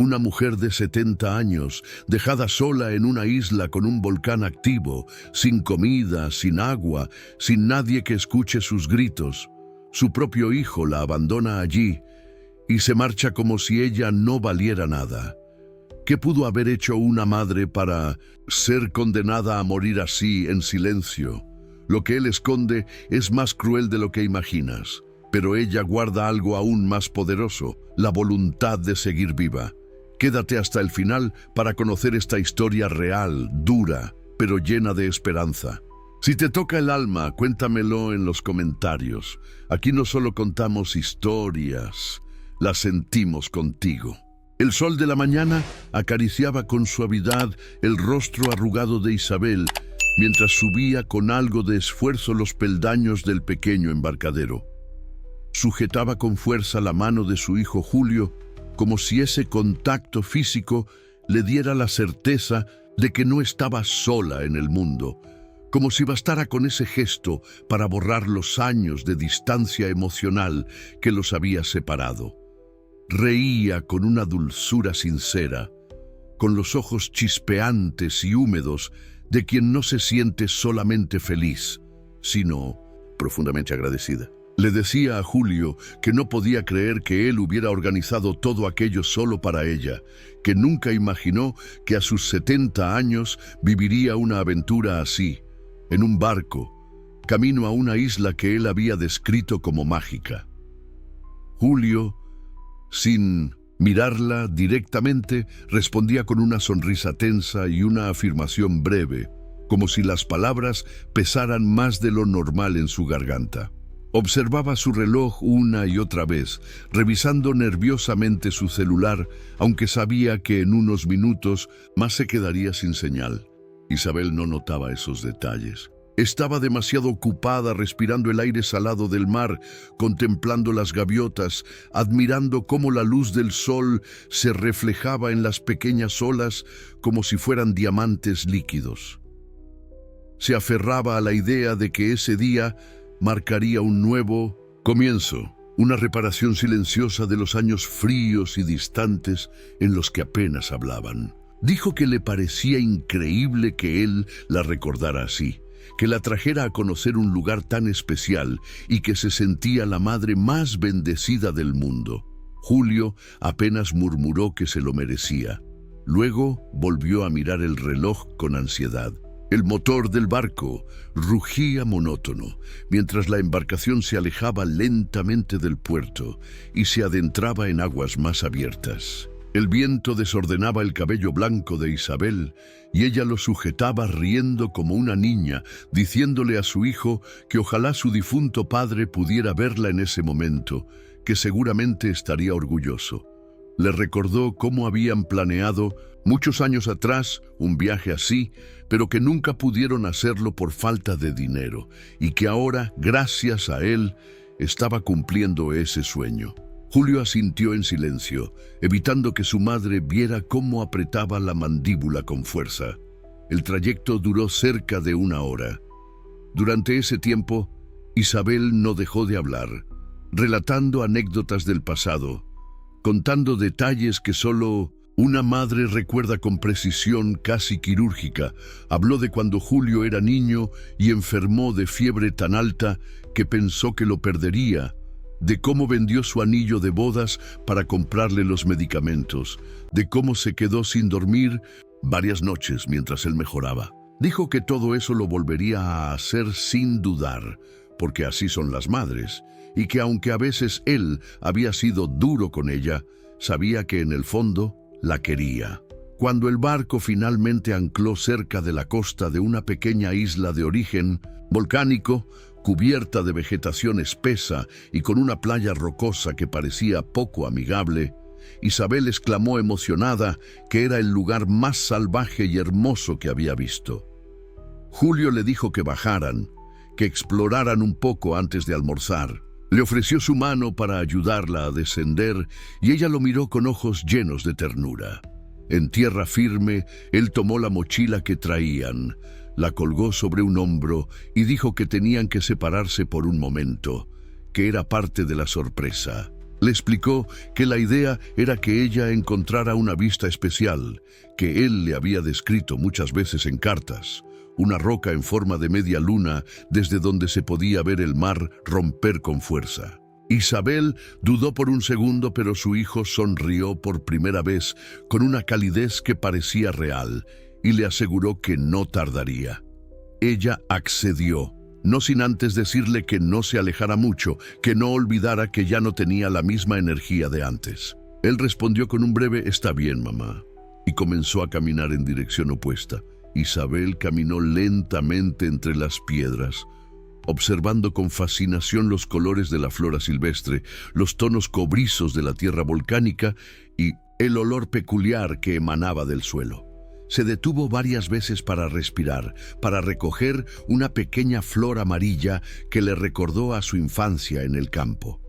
Una mujer de 70 años, dejada sola en una isla con un volcán activo, sin comida, sin agua, sin nadie que escuche sus gritos. Su propio hijo la abandona allí y se marcha como si ella no valiera nada. ¿Qué pudo haber hecho una madre para ser condenada a morir así en silencio? Lo que él esconde es más cruel de lo que imaginas, pero ella guarda algo aún más poderoso, la voluntad de seguir viva. Quédate hasta el final para conocer esta historia real, dura, pero llena de esperanza. Si te toca el alma, cuéntamelo en los comentarios. Aquí no solo contamos historias, las sentimos contigo. El sol de la mañana acariciaba con suavidad el rostro arrugado de Isabel, mientras subía con algo de esfuerzo los peldaños del pequeño embarcadero. Sujetaba con fuerza la mano de su hijo Julio, como si ese contacto físico le diera la certeza de que no estaba sola en el mundo, como si bastara con ese gesto para borrar los años de distancia emocional que los había separado. Reía con una dulzura sincera, con los ojos chispeantes y húmedos de quien no se siente solamente feliz, sino profundamente agradecida. Le decía a Julio que no podía creer que él hubiera organizado todo aquello solo para ella, que nunca imaginó que a sus 70 años viviría una aventura así, en un barco, camino a una isla que él había descrito como mágica. Julio, sin mirarla directamente, respondía con una sonrisa tensa y una afirmación breve, como si las palabras pesaran más de lo normal en su garganta. Observaba su reloj una y otra vez, revisando nerviosamente su celular, aunque sabía que en unos minutos más se quedaría sin señal. Isabel no notaba esos detalles. Estaba demasiado ocupada respirando el aire salado del mar, contemplando las gaviotas, admirando cómo la luz del sol se reflejaba en las pequeñas olas como si fueran diamantes líquidos. Se aferraba a la idea de que ese día marcaría un nuevo comienzo, una reparación silenciosa de los años fríos y distantes en los que apenas hablaban. Dijo que le parecía increíble que él la recordara así, que la trajera a conocer un lugar tan especial y que se sentía la madre más bendecida del mundo. Julio apenas murmuró que se lo merecía. Luego volvió a mirar el reloj con ansiedad. El motor del barco rugía monótono, mientras la embarcación se alejaba lentamente del puerto y se adentraba en aguas más abiertas. El viento desordenaba el cabello blanco de Isabel y ella lo sujetaba riendo como una niña, diciéndole a su hijo que ojalá su difunto padre pudiera verla en ese momento, que seguramente estaría orgulloso. Le recordó cómo habían planeado muchos años atrás un viaje así, pero que nunca pudieron hacerlo por falta de dinero, y que ahora, gracias a él, estaba cumpliendo ese sueño. Julio asintió en silencio, evitando que su madre viera cómo apretaba la mandíbula con fuerza. El trayecto duró cerca de 1 hora. Durante ese tiempo, Isabel no dejó de hablar, relatando anécdotas del pasado, contando detalles que solo una madre recuerda con precisión casi quirúrgica. Habló de cuando Julio era niño y enfermó de fiebre tan alta que pensó que lo perdería, de cómo vendió su anillo de bodas para comprarle los medicamentos, de cómo se quedó sin dormir varias noches mientras él mejoraba. Dijo que todo eso lo volvería a hacer sin dudar, porque así son las madres, y que aunque a veces él había sido duro con ella, sabía que en el fondo la quería. Cuando el barco finalmente ancló cerca de la costa de una pequeña isla de origen volcánico, cubierta de vegetación espesa y con una playa rocosa que parecía poco amigable, Isabel exclamó emocionada que era el lugar más salvaje y hermoso que había visto. Julio le dijo que bajaran, que exploraran un poco antes de almorzar. Le ofreció su mano para ayudarla a descender y ella lo miró con ojos llenos de ternura. En tierra firme, él tomó la mochila que traían, la colgó sobre un hombro y dijo que tenían que separarse por un momento, que era parte de la sorpresa. Le explicó que la idea era que ella encontrara una vista especial, que él le había descrito muchas veces en cartas, una roca en forma de media luna desde donde se podía ver el mar romper con fuerza. Isabel dudó por un segundo, pero su hijo sonrió por primera vez con una calidez que parecía real y le aseguró que no tardaría. Ella accedió, no sin antes decirle que no se alejara mucho, que no olvidara que ya no tenía la misma energía de antes. Él respondió con un breve «Está bien, mamá», y comenzó a caminar en dirección opuesta. Isabel caminó lentamente entre las piedras, observando con fascinación los colores de la flora silvestre, los tonos cobrizos de la tierra volcánica y el olor peculiar que emanaba del suelo. Se detuvo varias veces para respirar, para recoger una pequeña flor amarilla que le recordó a su infancia en el campo.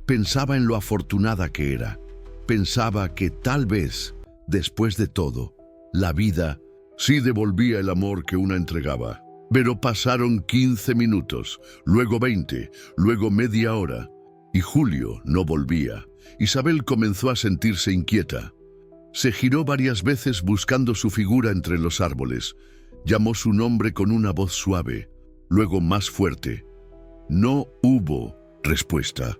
Pensaba en lo afortunada que era. Pensaba que tal vez, después de todo, la vida sí devolvía el amor que una entregaba. Pero pasaron 15 minutos, luego 20, luego media hora, y Julio no volvía. Isabel comenzó a sentirse inquieta. Se giró varias veces buscando su figura entre los árboles. Llamó su nombre con una voz suave, luego más fuerte. No hubo respuesta.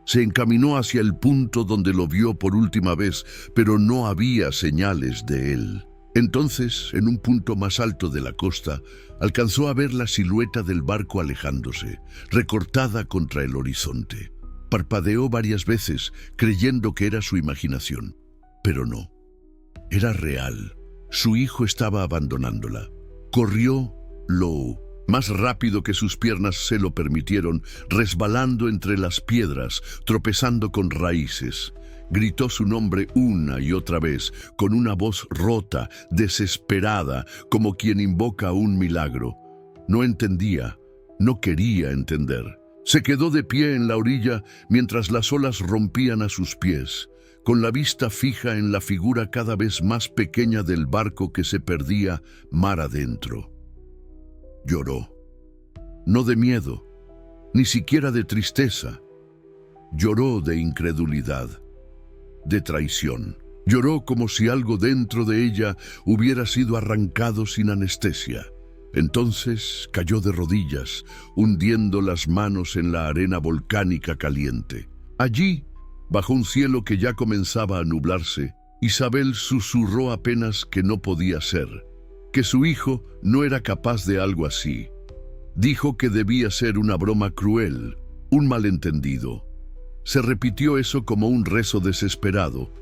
Se encaminó hacia el punto donde lo vio por última vez, pero no había señales de él. Entonces, en un punto más alto de la costa, alcanzó a ver la silueta del barco alejándose, recortada contra el horizonte. Parpadeó varias veces, creyendo que era su imaginación, pero no. Era real. Su hijo estaba abandonándola. Corrió lo más rápido que sus piernas se lo permitieron, resbalando entre las piedras, tropezando con raíces. Gritó su nombre una y otra vez, con una voz rota, desesperada, como quien invoca un milagro. No entendía, no quería entender. Se quedó de pie en la orilla mientras las olas rompían a sus pies, con la vista fija en la figura cada vez más pequeña del barco que se perdía mar adentro. Lloró. No de miedo, ni siquiera de tristeza. Lloró de incredulidad, de traición. Lloró como si algo dentro de ella hubiera sido arrancado sin anestesia. Entonces cayó de rodillas, hundiendo las manos en la arena volcánica caliente. Allí, bajo un cielo que ya comenzaba a nublarse, Isabel susurró apenas que no podía ser, que su hijo no era capaz de algo así. Dijo que debía ser una broma cruel, un malentendido. Se repitió eso como un rezo desesperado,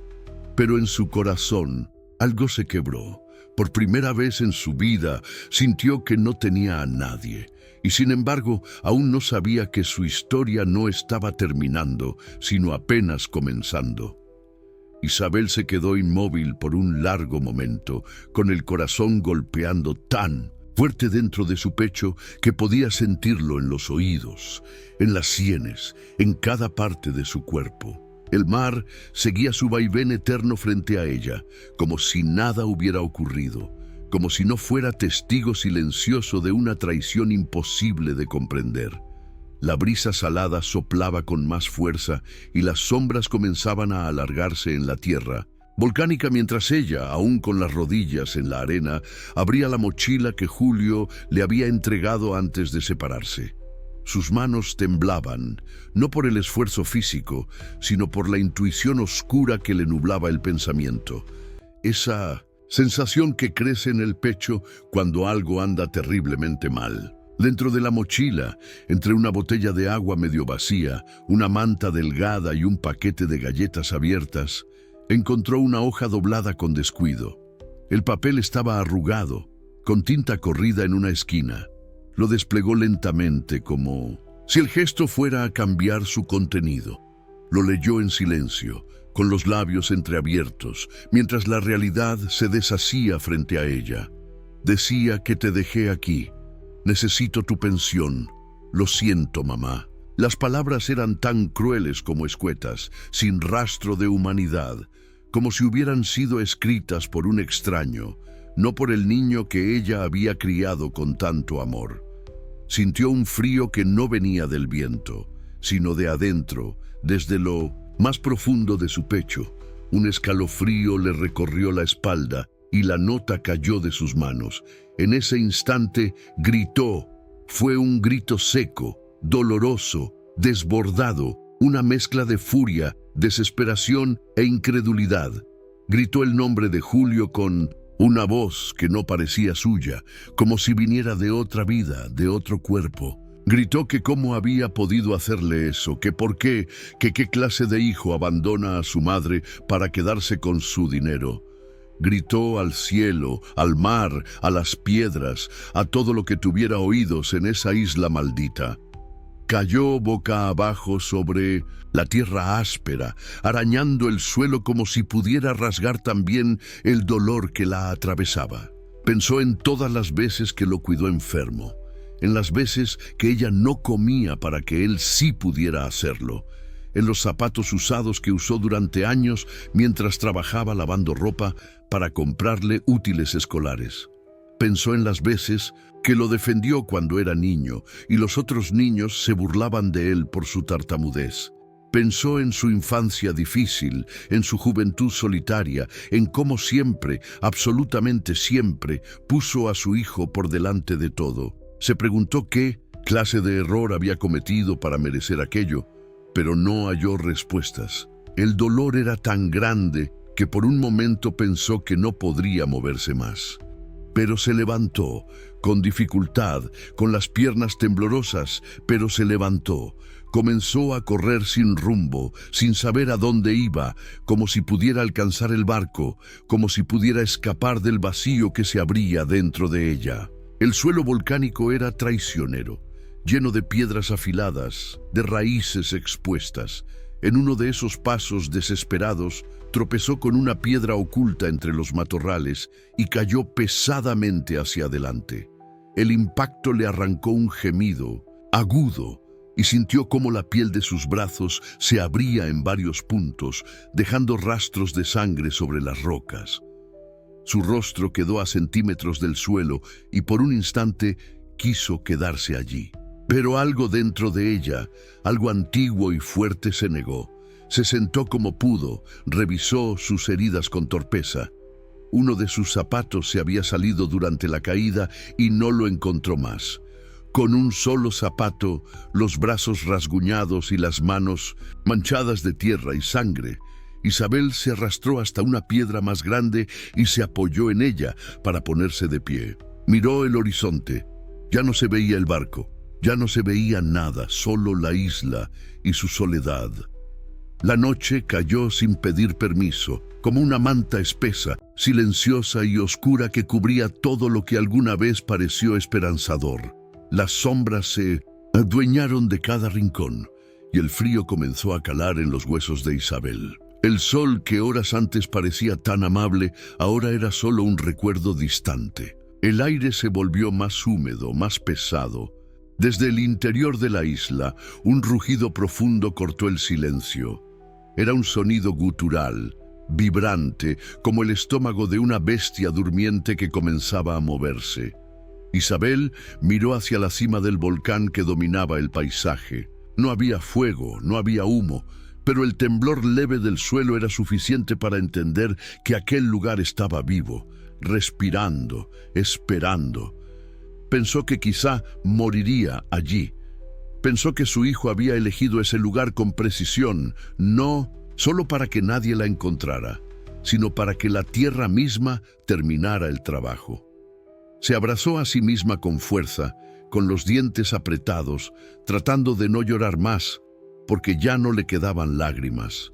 pero en su corazón algo se quebró. Por primera vez en su vida sintió que no tenía a nadie, y sin embargo aún no sabía que su historia no estaba terminando, sino apenas comenzando. Isabel se quedó inmóvil por un largo momento, con el corazón golpeando tan fuerte dentro de su pecho que podía sentirlo en los oídos, en las sienes, en cada parte de su cuerpo. El mar seguía su vaivén eterno frente a ella, como si nada hubiera ocurrido, como si no fuera testigo silencioso de una traición imposible de comprender. La brisa salada soplaba con más fuerza y las sombras comenzaban a alargarse en la tierra, volcánica, mientras ella, aún con las rodillas en la arena, abría la mochila que Julio le había entregado antes de separarse. Sus manos temblaban, no por el esfuerzo físico, sino por la intuición oscura que le nublaba el pensamiento. Esa sensación que crece en el pecho cuando algo anda terriblemente mal. Dentro de la mochila, entre una botella de agua medio vacía, una manta delgada y un paquete de galletas abiertas, encontró una hoja doblada con descuido. El papel estaba arrugado, con tinta corrida en una esquina. Lo desplegó lentamente, como si el gesto fuera a cambiar su contenido. Lo leyó en silencio, con los labios entreabiertos, mientras la realidad se deshacía frente a ella. Decía que te dejé aquí. Necesito tu pensión. Lo siento, mamá. Las palabras eran tan crueles como escuetas, sin rastro de humanidad, como si hubieran sido escritas por un extraño, no por el niño que ella había criado con tanto amor. Sintió un frío que no venía del viento, sino de adentro, desde lo más profundo de su pecho. Un escalofrío le recorrió la espalda y la nota cayó de sus manos. En ese instante gritó. Fue un grito seco, doloroso, desbordado, una mezcla de furia, desesperación e incredulidad. Gritó el nombre de Julio con una voz que no parecía suya, como si viniera de otra vida, de otro cuerpo. Gritó que cómo había podido hacerle eso, que por qué, que qué clase de hijo abandona a su madre para quedarse con su dinero. Gritó al cielo, al mar, a las piedras, a todo lo que tuviera oídos en esa isla maldita. Cayó boca abajo sobre la tierra áspera, arañando el suelo como si pudiera rasgar también el dolor que la atravesaba. Pensó en todas las veces que lo cuidó enfermo, en las veces que ella no comía para que él sí pudiera hacerlo, en los zapatos usados que usó durante años mientras trabajaba lavando ropa para comprarle útiles escolares. Pensó en las veces que lo defendió cuando era niño y los otros niños se burlaban de él por su tartamudez. Pensó en su infancia difícil, en su juventud solitaria, en cómo siempre, absolutamente siempre, puso a su hijo por delante de todo. Se preguntó qué clase de error había cometido para merecer aquello, pero no halló respuestas. El dolor era tan grande que por un momento pensó que no podría moverse más. Pero se levantó, con dificultad, con las piernas temblorosas, pero se levantó. Comenzó a correr sin rumbo, sin saber a dónde iba, como si pudiera alcanzar el barco, como si pudiera escapar del vacío que se abría dentro de ella. El suelo volcánico era traicionero, lleno de piedras afiladas, de raíces expuestas. En uno de esos pasos desesperados, tropezó con una piedra oculta entre los matorrales y cayó pesadamente hacia adelante. El impacto le arrancó un gemido agudo y sintió cómo la piel de sus brazos se abría en varios puntos, dejando rastros de sangre sobre las rocas. Su rostro quedó a centímetros del suelo y por un instante quiso quedarse allí. Pero algo dentro de ella, algo antiguo y fuerte, se negó. Se sentó como pudo, revisó sus heridas con torpeza. Uno de sus zapatos se había salido durante la caída y no lo encontró más. Con un solo zapato, los brazos rasguñados y las manos manchadas de tierra y sangre, Isabel se arrastró hasta una piedra más grande y se apoyó en ella para ponerse de pie. Miró el horizonte. Ya no se veía el barco. Ya no se veía nada, solo la isla y su soledad. La noche cayó sin pedir permiso, como una manta espesa, silenciosa y oscura que cubría todo lo que alguna vez pareció esperanzador. Las sombras se adueñaron de cada rincón y el frío comenzó a calar en los huesos de Isabel. El sol que horas antes parecía tan amable, ahora era solo un recuerdo distante. El aire se volvió más húmedo, más pesado. Desde el interior de la isla, un rugido profundo cortó el silencio. Era un sonido gutural, vibrante, como el estómago de una bestia durmiente que comenzaba a moverse. Isabel miró hacia la cima del volcán que dominaba el paisaje. No había fuego, no había humo, pero el temblor leve del suelo era suficiente para entender que aquel lugar estaba vivo, respirando, esperando. Pensó que quizá moriría allí. Pensó que su hijo había elegido ese lugar con precisión, no solo para que nadie la encontrara, sino para que la tierra misma terminara el trabajo. Se abrazó a sí misma con fuerza, con los dientes apretados, tratando de no llorar más, porque ya no le quedaban lágrimas.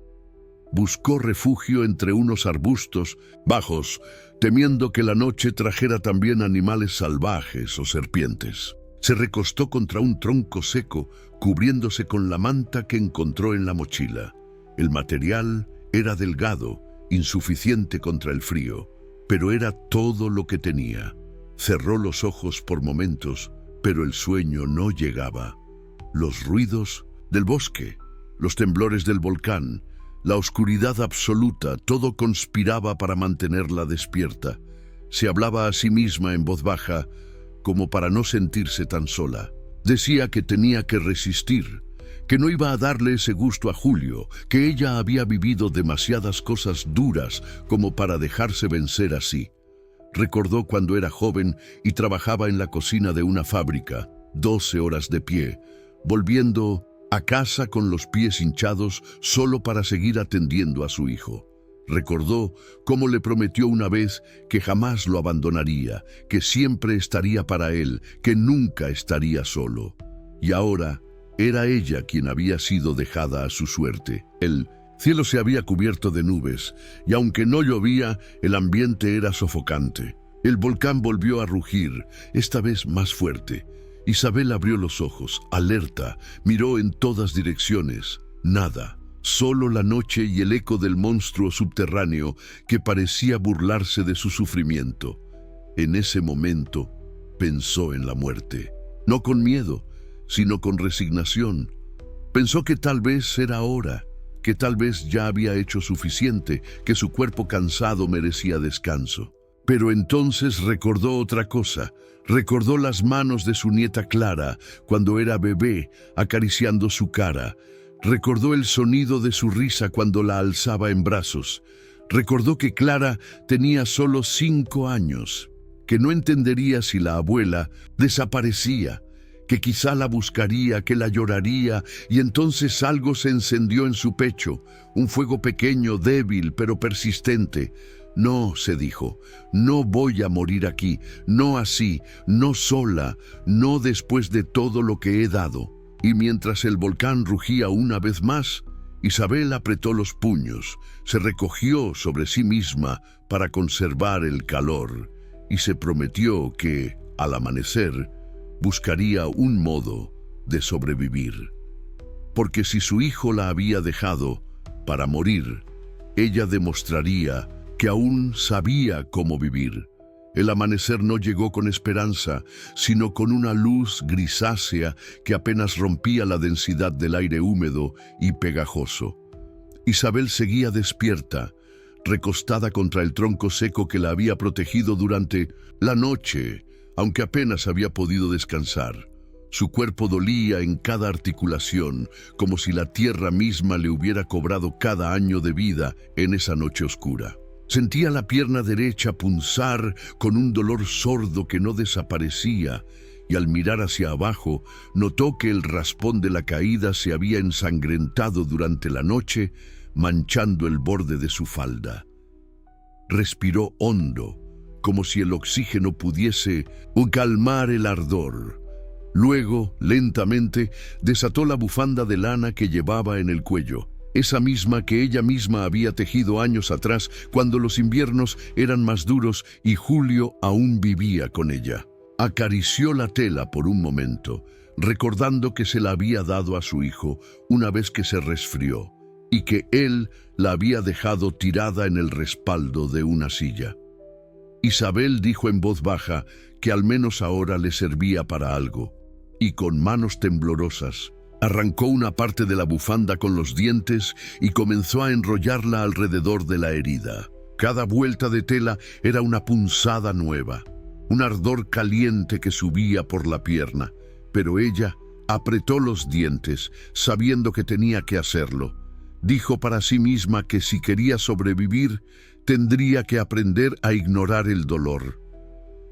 Buscó refugio entre unos arbustos bajos, temiendo que la noche trajera también animales salvajes o serpientes. Se recostó contra un tronco seco, cubriéndose con la manta que encontró en la mochila. El material era delgado, insuficiente contra el frío, pero era todo lo que tenía. Cerró los ojos por momentos, pero el sueño no llegaba. Los ruidos del bosque, los temblores del volcán, la oscuridad absoluta, todo conspiraba para mantenerla despierta. Se hablaba a sí misma en voz baja, como para no sentirse tan sola. Decía que tenía que resistir, que no iba a darle ese gusto a Julio, que ella había vivido demasiadas cosas duras como para dejarse vencer así. Recordó cuando era joven y trabajaba en la cocina de una fábrica, 12 horas de pie, volviendo a casa con los pies hinchados solo para seguir atendiendo a su hijo. Recordó cómo le prometió una vez que jamás lo abandonaría, que siempre estaría para él, que nunca estaría solo. Y ahora era ella quien había sido dejada a su suerte. El cielo se había cubierto de nubes, y aunque no llovía, el ambiente era sofocante. El volcán volvió a rugir, esta vez más fuerte. Isabel abrió los ojos, alerta, miró en todas direcciones. Nada. Solo la noche y el eco del monstruo subterráneo que parecía burlarse de su sufrimiento. En ese momento pensó en la muerte, no con miedo, sino con resignación. Pensó que tal vez era hora, que tal vez ya había hecho suficiente, que su cuerpo cansado merecía descanso. Pero entonces recordó otra cosa. Recordó las manos de su nieta Clara cuando era bebé, acariciando su cara. Recordó el sonido de su risa cuando la alzaba en brazos. Recordó que Clara tenía solo 5 años, que no entendería si la abuela desaparecía, que quizá la buscaría, que la lloraría, y entonces algo se encendió en su pecho, un fuego pequeño, débil, pero persistente. No, se dijo, no voy a morir aquí, no así, no sola, no después de todo lo que he dado. Y mientras el volcán rugía una vez más, Isabel apretó los puños, se recogió sobre sí misma para conservar el calor y se prometió que, al amanecer, buscaría un modo de sobrevivir. Porque si su hijo la había dejado para morir, ella demostraría que aún sabía cómo vivir. El amanecer no llegó con esperanza, sino con una luz grisácea que apenas rompía la densidad del aire húmedo y pegajoso. Isabel seguía despierta, recostada contra el tronco seco que la había protegido durante la noche, aunque apenas había podido descansar. Su cuerpo dolía en cada articulación, como si la tierra misma le hubiera cobrado cada año de vida en esa noche oscura. Sentía la pierna derecha punzar con un dolor sordo que no desaparecía, y al mirar hacia abajo, notó que el raspón de la caída se había ensangrentado durante la noche, manchando el borde de su falda. Respiró hondo, como si el oxígeno pudiese calmar el ardor. Luego, lentamente, desató la bufanda de lana que llevaba en el cuello, esa misma que ella misma había tejido años atrás cuando los inviernos eran más duros y Julio aún vivía con ella. Acarició la tela por un momento, recordando que se la había dado a su hijo una vez que se resfrió y que él la había dejado tirada en el respaldo de una silla. Isabel dijo en voz baja que al menos ahora le servía para algo, y con manos temblorosas arrancó una parte de la bufanda con los dientes y comenzó a enrollarla alrededor de la herida. Cada vuelta de tela era una punzada nueva, un ardor caliente que subía por la pierna, pero ella apretó los dientes, sabiendo que tenía que hacerlo. Dijo para sí misma que si quería sobrevivir, tendría que aprender a ignorar el dolor.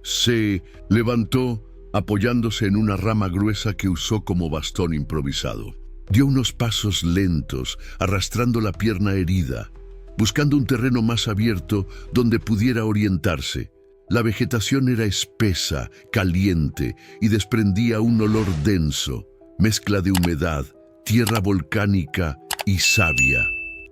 Se levantó, apoyándose en una rama gruesa que usó como bastón improvisado. Dio unos pasos lentos, arrastrando la pierna herida, buscando un terreno más abierto donde pudiera orientarse. La vegetación era espesa, caliente y desprendía un olor denso, mezcla de humedad, tierra volcánica y savia.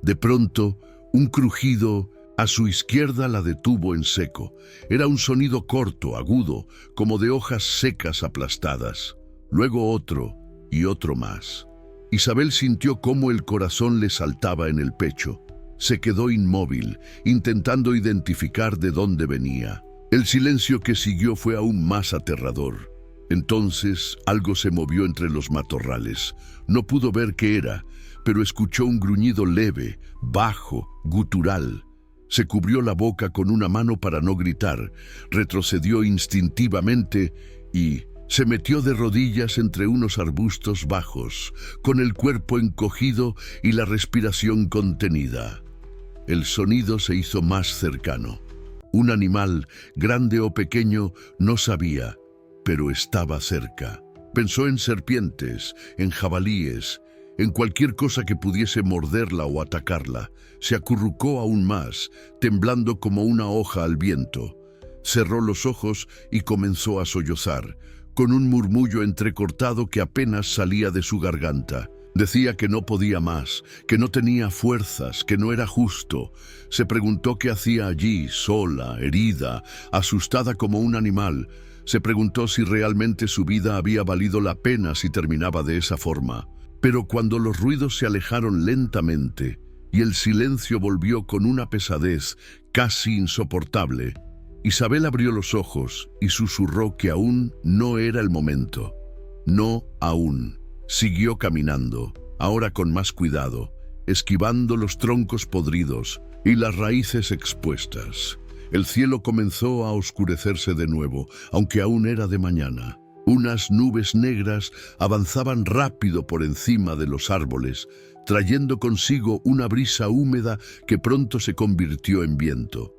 De pronto, un crujido a su izquierda la detuvo en seco. Era un sonido corto, agudo, como de hojas secas aplastadas. Luego otro y otro más. Isabel sintió cómo el corazón le saltaba en el pecho. Se quedó inmóvil, intentando identificar de dónde venía. El silencio que siguió fue aún más aterrador. Entonces algo se movió entre los matorrales. No pudo ver qué era, pero escuchó un gruñido leve, bajo, gutural. Se cubrió la boca con una mano para no gritar, retrocedió instintivamente y Se metió de rodillas entre unos arbustos bajos, con el cuerpo encogido y la respiración contenida. El sonido se hizo más cercano. Un animal, grande o pequeño, no sabía, pero estaba cerca. Pensó en serpientes, en jabalíes, en cualquier cosa que pudiese morderla o atacarla. Se acurrucó aún más, temblando como una hoja al viento. Cerró los ojos y comenzó a sollozar, con un murmullo entrecortado que apenas salía de su garganta. Decía que no podía más, que no tenía fuerzas, que no era justo. Se preguntó qué hacía allí, sola, herida, asustada como un animal. Se preguntó si realmente su vida había valido la pena si terminaba de esa forma. Pero cuando los ruidos se alejaron lentamente y el silencio volvió con una pesadez casi insoportable, Isabel abrió los ojos y susurró que aún no era el momento. No aún. Siguió caminando, ahora con más cuidado, esquivando los troncos podridos y las raíces expuestas. El cielo comenzó a oscurecerse de nuevo, aunque aún era de mañana. Unas nubes negras avanzaban rápido por encima de los árboles, trayendo consigo una brisa húmeda que pronto se convirtió en viento.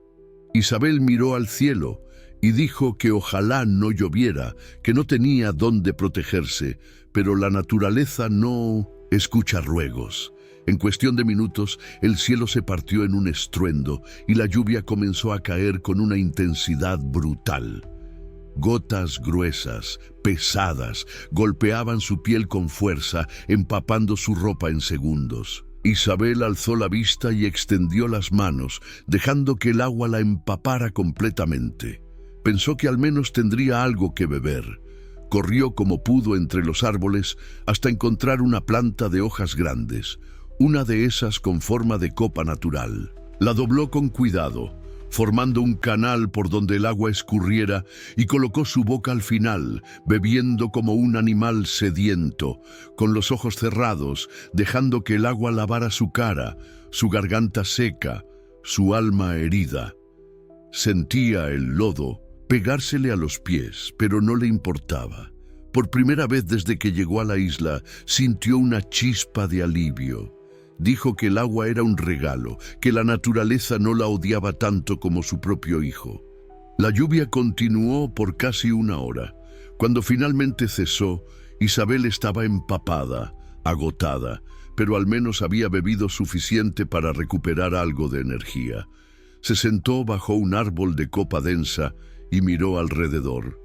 Isabel miró al cielo y dijo que ojalá no lloviera, que no tenía dónde protegerse, pero la naturaleza no escucha ruegos. En cuestión de minutos, el cielo se partió en un estruendo y la lluvia comenzó a caer con una intensidad brutal. Gotas gruesas, pesadas, golpeaban su piel con fuerza, empapando su ropa en segundos. Isabel alzó la vista y extendió las manos, dejando que el agua la empapara completamente. Pensó que al menos tendría algo que beber. Corrió como pudo entre los árboles hasta encontrar una planta de hojas grandes, una de esas con forma de copa natural. La dobló con cuidado, formando un canal por donde el agua escurriera, y colocó su boca al final, bebiendo como un animal sediento, con los ojos cerrados, dejando que el agua lavara su cara, su garganta seca, su alma herida. Sentía el lodo pegársele a los pies, pero no le importaba. Por primera vez desde que llegó a la isla, sintió una chispa de alivio. Dijo que el agua era un regalo, que la naturaleza no la odiaba tanto como su propio hijo. La lluvia continuó por casi una hora. Cuando finalmente cesó, Isabel estaba empapada, agotada, pero al menos había bebido suficiente para recuperar algo de energía. Se sentó bajo un árbol de copa densa y miró alrededor.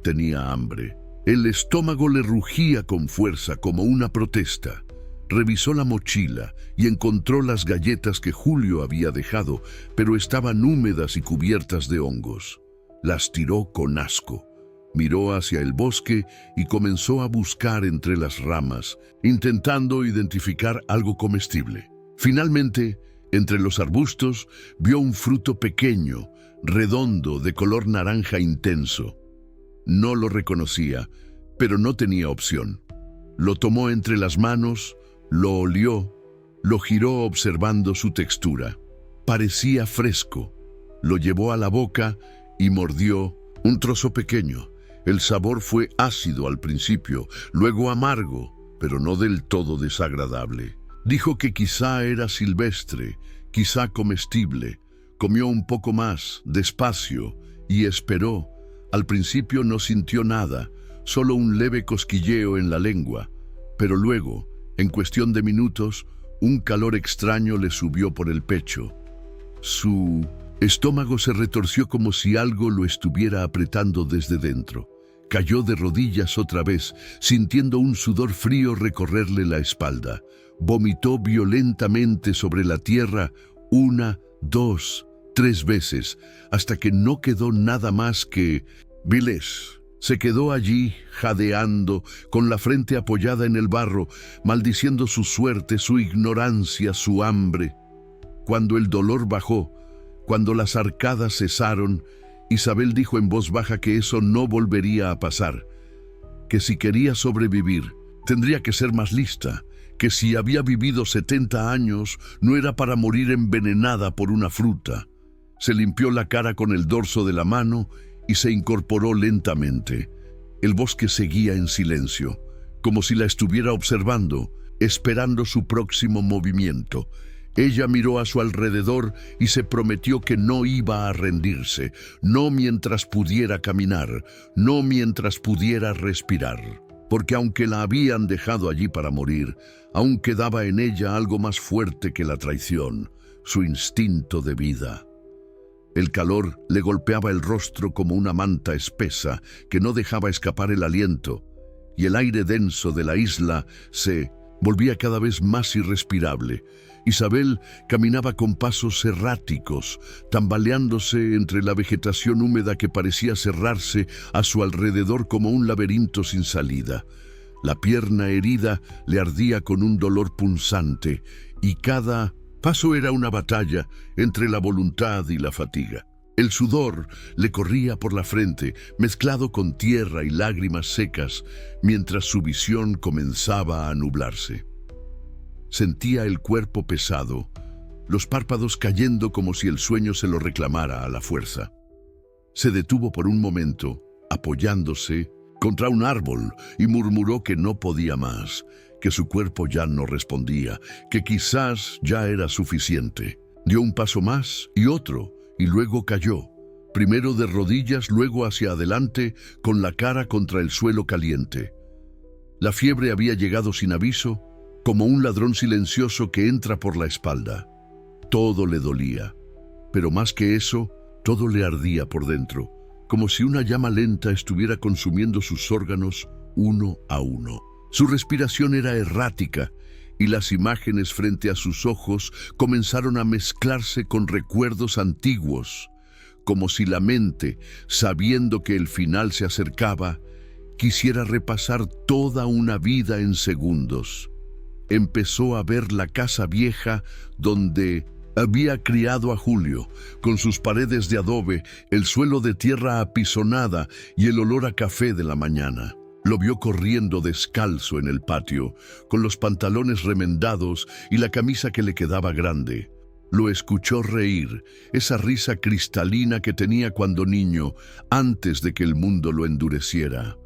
Tenía hambre. El estómago le rugía con fuerza como una protesta. Revisó la mochila y encontró las galletas que Julio había dejado, pero estaban húmedas y cubiertas de hongos. Las tiró con asco. Miró hacia el bosque y comenzó a buscar entre las ramas, intentando identificar algo comestible. Finalmente, entre los arbustos, vio un fruto pequeño, redondo, de color naranja intenso. No lo reconocía, pero no tenía opción. Lo tomó entre las manos, lo olió, lo giró observando su textura. Parecía fresco. Lo llevó a la boca y mordió un trozo pequeño. El sabor fue ácido al principio, luego amargo, pero no del todo desagradable. Dijo que quizá era silvestre, quizá comestible. Comió un poco más, despacio, y esperó. Al principio no sintió nada, solo un leve cosquilleo en la lengua, pero luego, en cuestión de minutos, un calor extraño le subió por el pecho. Su estómago se retorció como si algo lo estuviera apretando desde dentro. Cayó de rodillas otra vez, sintiendo un sudor frío recorrerle la espalda. Vomitó violentamente sobre la tierra 1, 2, 3 veces, hasta que no quedó nada más que bilis. Se quedó allí, jadeando, con la frente apoyada en el barro, maldiciendo su suerte, su ignorancia, su hambre. Cuando el dolor bajó, cuando las arcadas cesaron, Isabel dijo en voz baja que eso no volvería a pasar, que si quería sobrevivir, tendría que ser más lista, que si había vivido 70 años, no era para morir envenenada por una fruta. Se limpió la cara con el dorso de la mano y se incorporó lentamente. El bosque seguía en silencio, como si la estuviera observando, esperando su próximo movimiento. Ella miró a su alrededor y se prometió que no iba a rendirse, no mientras pudiera caminar, no mientras pudiera respirar. Porque aunque la habían dejado allí para morir, aún quedaba en ella algo más fuerte que la traición, su instinto de vida. El calor le golpeaba el rostro como una manta espesa que no dejaba escapar el aliento, y el aire denso de la isla se volvía cada vez más irrespirable. Isabel caminaba con pasos erráticos, tambaleándose entre la vegetación húmeda que parecía cerrarse a su alrededor como un laberinto sin salida. La pierna herida le ardía con un dolor punzante, y cada paso era una batalla entre la voluntad y la fatiga. El sudor le corría por la frente, mezclado con tierra y lágrimas secas, mientras su visión comenzaba a nublarse. Sentía el cuerpo pesado, los párpados cayendo como si el sueño se lo reclamara a la fuerza. Se detuvo por un momento, apoyándose contra un árbol, y murmuró que no podía más, que su cuerpo ya no respondía, que quizás ya era suficiente. Dio un paso más y otro, y luego cayó, primero de rodillas, luego hacia adelante, con la cara contra el suelo caliente. La fiebre había llegado sin aviso, como un ladrón silencioso que entra por la espalda. Todo le dolía, pero más que eso, todo le ardía por dentro, como si una llama lenta estuviera consumiendo sus órganos uno a uno. Su respiración era errática, y las imágenes frente a sus ojos comenzaron a mezclarse con recuerdos antiguos, como si la mente, sabiendo que el final se acercaba, quisiera repasar toda una vida en segundos. Empezó a ver la casa vieja donde había criado a Julio, con sus paredes de adobe, el suelo de tierra apisonada y el olor a café de la mañana. Lo vio corriendo descalzo en el patio, con los pantalones remendados y la camisa que le quedaba grande. Lo escuchó reír, esa risa cristalina que tenía cuando niño, antes de que el mundo lo endureciera.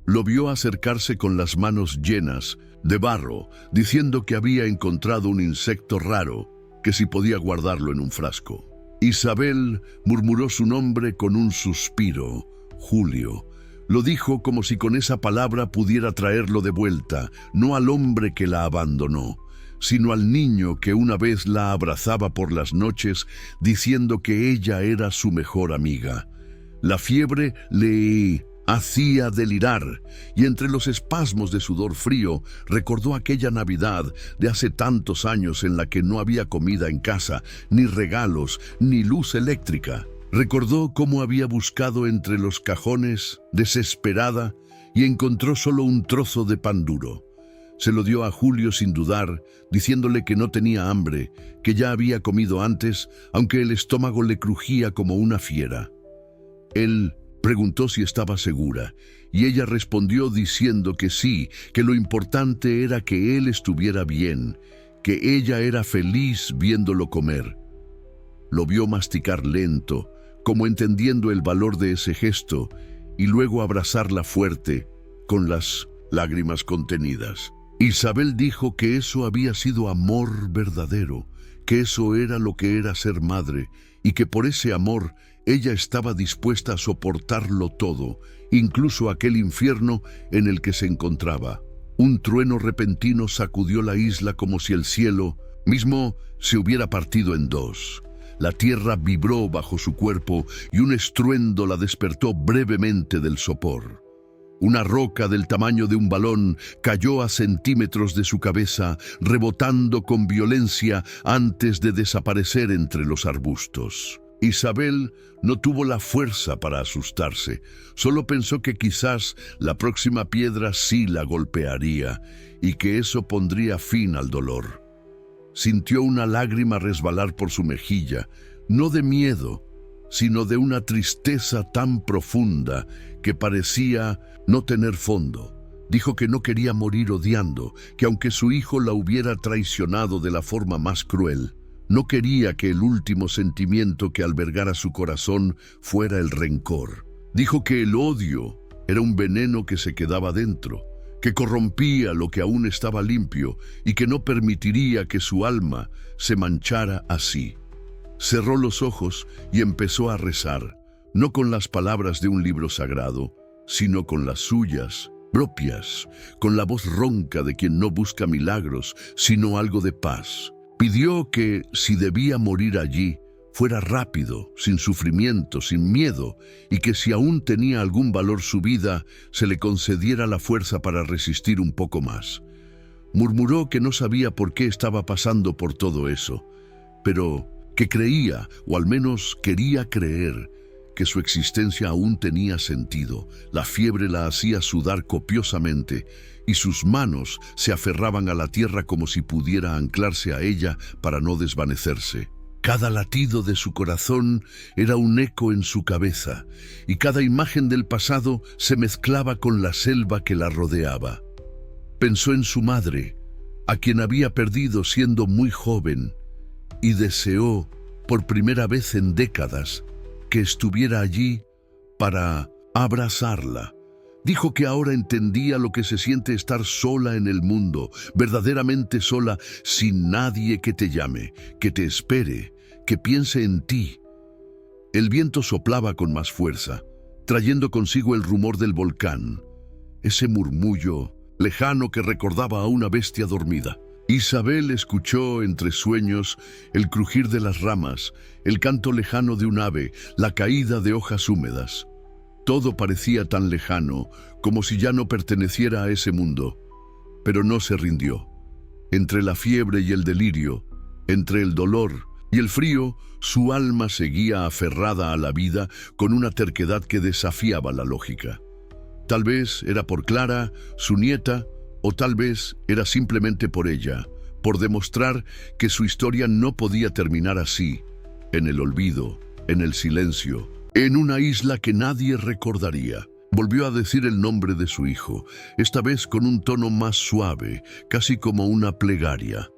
Lo vio acercarse con las manos llenas de barro, diciendo que había encontrado un insecto raro, que si podía guardarlo en un frasco. Isabel murmuró su nombre con un suspiro, Julio. Lo dijo como si con esa palabra pudiera traerlo de vuelta, no al hombre que la abandonó, sino al niño que una vez la abrazaba por las noches, diciendo que ella era su mejor amiga. La fiebre le hacía delirar, y entre los espasmos de sudor frío recordó aquella Navidad de hace tantos años en la que no había comida en casa, ni regalos, ni luz eléctrica. Recordó cómo había buscado entre los cajones, desesperada, y encontró solo un trozo de pan duro. Se lo dio a Julio sin dudar, diciéndole que no tenía hambre, que ya había comido antes, aunque el estómago le crujía como una fiera. Él preguntó si estaba segura, y ella respondió diciendo que sí, que lo importante era que él estuviera bien, que ella era feliz viéndolo comer. Lo vio masticar lento, como entendiendo el valor de ese gesto, y luego abrazarla fuerte, con las lágrimas contenidas. Isabel dijo que eso había sido amor verdadero, que eso era lo que era ser madre, y que por ese amor ella estaba dispuesta a soportarlo todo, incluso aquel infierno en el que se encontraba. Un trueno repentino sacudió la isla como si el cielo mismo se hubiera partido en dos. La tierra vibró bajo su cuerpo y un estruendo la despertó brevemente del sopor. Una roca del tamaño de un balón cayó a centímetros de su cabeza, rebotando con violencia antes de desaparecer entre los arbustos. Isabel no tuvo la fuerza para asustarse, solo pensó que quizás la próxima piedra sí la golpearía y que eso pondría fin al dolor. Sintió una lágrima resbalar por su mejilla, no de miedo, sino de una tristeza tan profunda que parecía no tener fondo. Dijo que no quería morir odiando, que aunque su hijo la hubiera traicionado de la forma más cruel, no quería que el último sentimiento que albergara su corazón fuera el rencor. Dijo que el odio Era un veneno que se quedaba dentro, que corrompía lo que aún estaba limpio y que no permitiría que su alma se manchara así. Cerró los ojos y empezó a rezar, no con las palabras de un libro sagrado, sino con las suyas propias, con la voz ronca de quien no busca milagros, sino algo de paz. Pidió que, si debía morir allí, fuera rápido, sin sufrimiento, sin miedo, y que si aún tenía algún valor su vida, se le concediera la fuerza para resistir un poco más. Murmuró que no sabía por qué estaba pasando por todo eso, pero que creía, o al menos quería creer, que su existencia aún tenía sentido. La fiebre la hacía sudar copiosamente y sus manos se aferraban a la tierra como si pudiera anclarse a ella para no desvanecerse. Cada latido de su corazón era un eco en su cabeza y cada imagen del pasado se mezclaba con la selva que la rodeaba. Pensó en su madre, a quien había perdido siendo muy joven, y deseó, por primera vez en décadas, que estuviera allí para abrazarla. Dijo que ahora entendía lo que se siente estar sola en el mundo, verdaderamente sola, sin nadie que te llame, que te espere, que piense en ti. El viento soplaba con más fuerza, trayendo consigo el rumor del volcán, ese murmullo lejano que recordaba a una bestia dormida. Isabel escuchó entre sueños el crujir de las ramas, el canto lejano de un ave, la caída de hojas húmedas. Todo parecía tan lejano, como si ya no perteneciera a ese mundo. Pero no se rindió. Entre la fiebre y el delirio, entre el dolor y el frío, su alma seguía aferrada a la vida con una terquedad que desafiaba la lógica. Tal vez era por Clara, su nieta, o tal vez era simplemente por ella, por demostrar que su historia no podía terminar así, en el olvido, en el silencio, en una isla que nadie recordaría. Volvió a decir el nombre de su hijo, esta vez con un tono más suave, casi como una plegaria.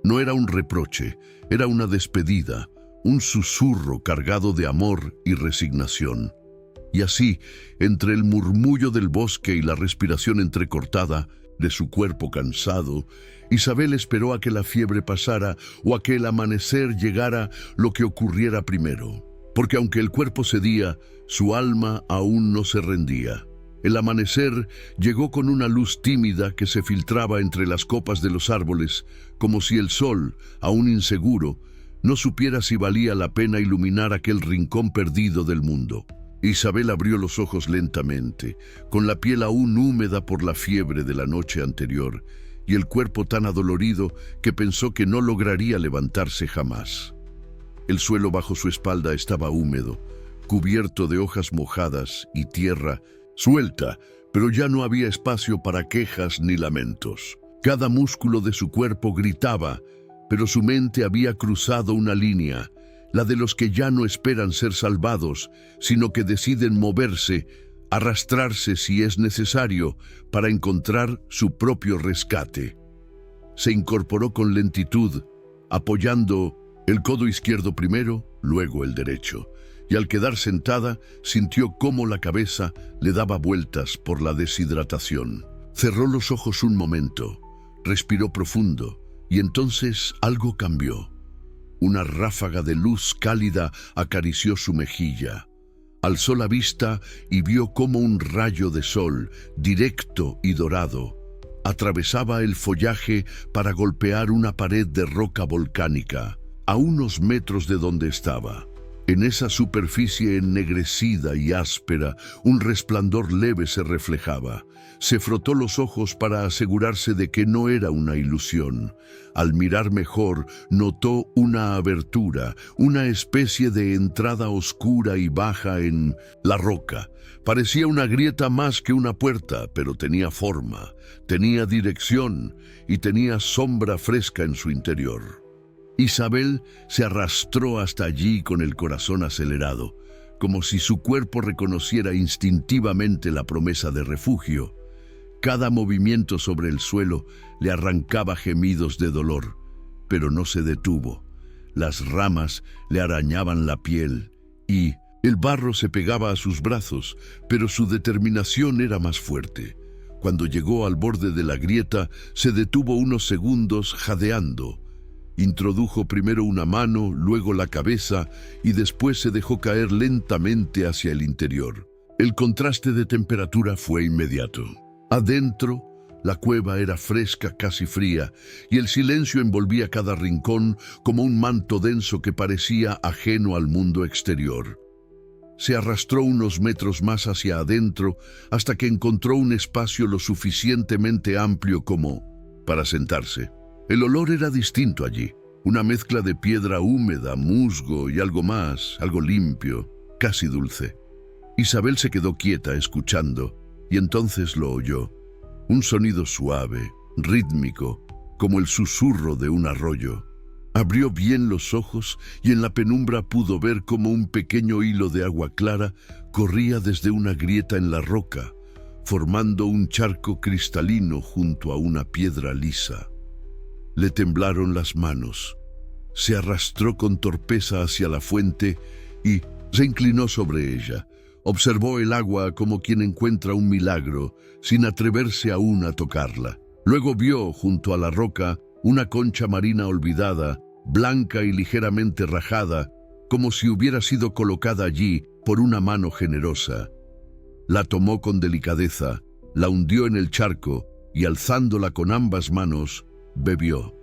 No era un reproche, era una despedida, un susurro cargado de amor y resignación. Y así, entre el murmullo del bosque y la respiración entrecortada de su cuerpo cansado, Isabel esperó a que la fiebre pasara o a que el amanecer llegara, lo que ocurriera primero. Porque aunque el cuerpo cedía, su alma aún no se rendía. El amanecer llegó con una luz tímida que se filtraba entre las copas de los árboles, como si el sol, aún inseguro, no supiera si valía la pena iluminar aquel rincón perdido del mundo. Isabel abrió los ojos lentamente, con la piel aún húmeda por la fiebre de la noche anterior, y el cuerpo tan adolorido que pensó que no lograría levantarse jamás. El suelo bajo su espalda estaba húmedo, cubierto de hojas mojadas y tierra suelta, pero ya no había espacio para quejas ni lamentos. Cada músculo de su cuerpo gritaba, pero su mente había cruzado una línea, la de los que ya no esperan ser salvados, sino que deciden moverse, arrastrarse si es necesario, para encontrar su propio rescate. Se incorporó con lentitud, apoyando el codo izquierdo primero, luego el derecho, y al quedar sentada, sintió cómo la cabeza le daba vueltas por la deshidratación. Cerró los ojos un momento, respiró profundo, y entonces algo cambió. Una ráfaga de luz cálida acarició su mejilla. Alzó la vista y vio cómo un rayo de sol, directo y dorado, atravesaba el follaje para golpear una pared de roca volcánica, a unos metros de donde estaba. En esa superficie ennegrecida y áspera, un resplandor leve se reflejaba. Se frotó los ojos para asegurarse de que no era una ilusión. Al mirar mejor, notó una abertura, una especie de entrada oscura y baja en la roca. Parecía una grieta más que una puerta, pero tenía forma, tenía dirección y tenía sombra fresca en su interior. Isabel se arrastró hasta allí con el corazón acelerado, como si su cuerpo reconociera instintivamente la promesa de refugio. Cada movimiento sobre el suelo le arrancaba gemidos de dolor, pero no se detuvo. Las ramas le arañaban la piel y, El barro se pegaba a sus brazos, pero su determinación era más fuerte. Cuando llegó al borde de la grieta, se detuvo unos segundos jadeando. Introdujo primero una mano, luego la cabeza, y después se dejó caer lentamente hacia el interior. El contraste de temperatura fue inmediato. Adentro, la cueva era fresca, casi fría, y el silencio envolvía cada rincón como un manto denso que parecía ajeno al mundo exterior. Se arrastró unos metros más hacia adentro hasta que encontró un espacio lo suficientemente amplio como para sentarse. El olor era distinto allí, una mezcla de piedra húmeda, musgo y algo más, algo limpio, casi dulce. Isabel se quedó quieta escuchando y entonces lo oyó. Un sonido suave, rítmico, como el susurro de un arroyo. Abrió bien los ojos y en la penumbra pudo ver cómo un pequeño hilo de agua clara corría desde una grieta en la roca, formando un charco cristalino junto a una piedra lisa. Le temblaron las manos. Se arrastró con torpeza hacia la fuente y se inclinó sobre ella. Observó el agua como quien encuentra un milagro, sin atreverse aún a tocarla. Luego vio, junto a la roca, una concha marina olvidada, blanca y ligeramente rajada, como si hubiera sido colocada allí por una mano generosa. La tomó con delicadeza, la hundió en el charco y alzándola con ambas manos, bebió.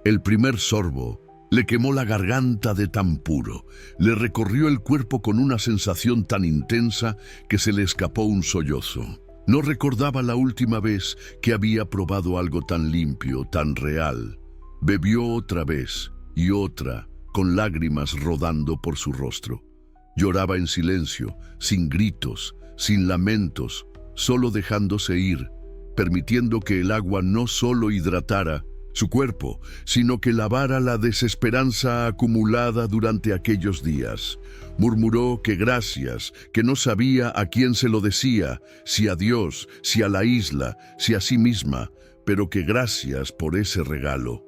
El primer sorbo le quemó la garganta de tan puro, le recorrió el cuerpo con una sensación tan intensa que se le escapó un sollozo. No recordaba la última vez que había probado algo tan limpio, tan real. Bebió otra vez y otra, con lágrimas rodando por su rostro. Lloraba en silencio, sin gritos, sin lamentos, solo dejándose ir, permitiendo que el agua no solo hidratara su cuerpo, sino que lavara la desesperanza acumulada durante aquellos días. Murmuró que gracias, que no sabía a quién se lo decía, si a Dios, si a la isla, si a sí misma, pero que gracias por ese regalo.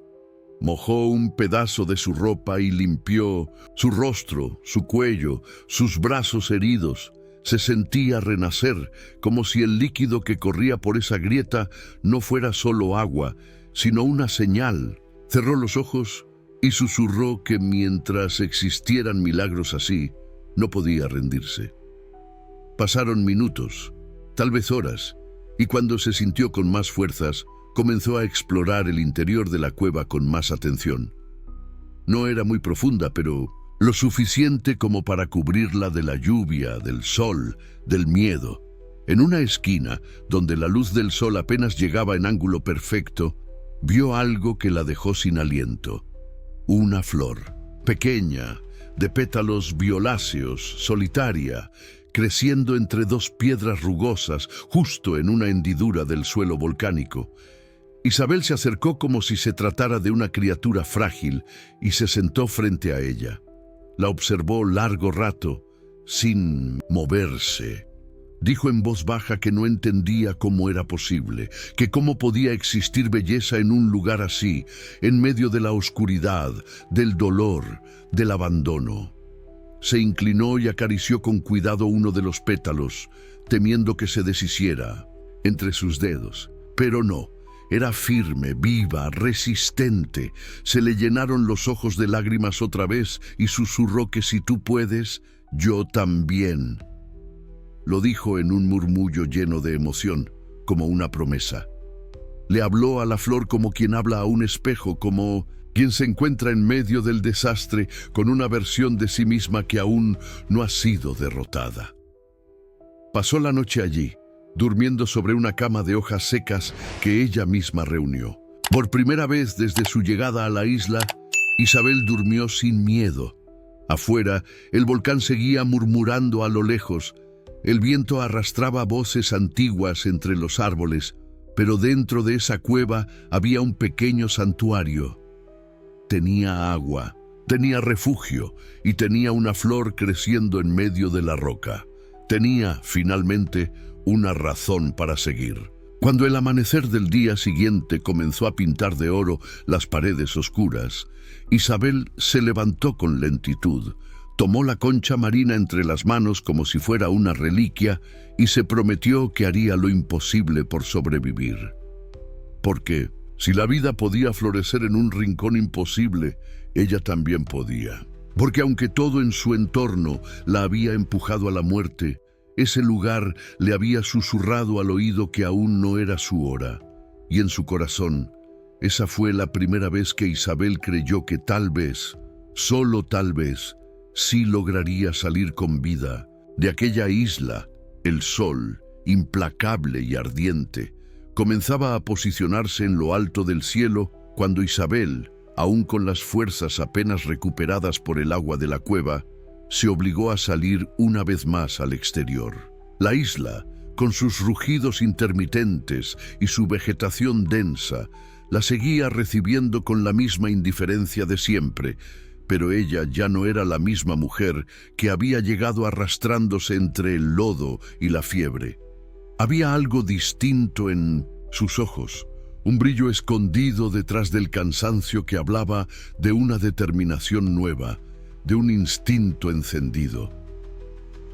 Mojó un pedazo de su ropa y limpió su rostro, su cuello, sus brazos heridos. Se sentía renacer, como si el líquido que corría por esa grieta no fuera solo agua, sino una señal. Cerró los ojos y susurró que mientras existieran milagros así, no podía rendirse. Pasaron minutos, tal vez horas, y cuando se sintió con más fuerzas, comenzó a explorar el interior de la cueva con más atención. No era muy profunda, pero lo suficiente como para cubrirla de la lluvia, del sol, del miedo. En una esquina, donde la luz del sol apenas llegaba en ángulo perfecto, vio algo que la dejó sin aliento. Una flor, pequeña, de pétalos violáceos, solitaria, creciendo entre dos piedras rugosas, justo en una hendidura del suelo volcánico. Isabel se acercó como si se tratara de una criatura frágil y se sentó frente a ella. La observó largo rato, sin moverse. Dijo en voz baja que no entendía cómo era posible, que cómo podía existir belleza en un lugar así, en medio de la oscuridad, del dolor, del abandono. Se inclinó y acarició con cuidado uno de los pétalos, temiendo que se deshiciera entre sus dedos. Pero no, era firme, viva, resistente. Se le llenaron los ojos de lágrimas otra vez y susurró que si tú puedes, yo también. Lo dijo en un murmullo lleno de emoción, como una promesa. Le habló a la flor como quien habla a un espejo, como quien se encuentra en medio del desastre con una versión de sí misma que aún no ha sido derrotada. Pasó la noche allí, durmiendo sobre una cama de hojas secas que ella misma reunió. Por primera vez desde su llegada a la isla, Isabel durmió sin miedo. Afuera, el volcán seguía murmurando a lo lejos. El viento arrastraba voces antiguas entre los árboles, pero dentro de esa cueva había un pequeño santuario. Tenía agua, tenía refugio y tenía una flor creciendo en medio de la roca. Tenía, finalmente, una razón para seguir. Cuando el amanecer del día siguiente comenzó a pintar de oro las paredes oscuras, Isabel se levantó con lentitud, Tomó la concha marina entre las manos como si fuera una reliquia y se prometió que haría lo imposible por sobrevivir. Porque si la vida podía florecer en un rincón imposible, ella también podía. Porque aunque todo en su entorno la había empujado a la muerte, ese lugar le había susurrado al oído que aún no era su hora. Y en su corazón, esa fue la primera vez que Isabel creyó que tal vez, solo tal vez, sí lograría salir con vida de aquella isla. El sol, implacable y ardiente, comenzaba a posicionarse en lo alto del cielo cuando Isabel, aún con las fuerzas apenas recuperadas por el agua de la cueva, se obligó a salir una vez más al exterior. La isla, con sus rugidos intermitentes y su vegetación densa, la seguía recibiendo con la misma indiferencia de siempre, pero ella ya no era la misma mujer que había llegado arrastrándose entre el lodo y la fiebre. Había algo distinto en sus ojos, un brillo escondido detrás del cansancio que hablaba de una determinación nueva, de un instinto encendido.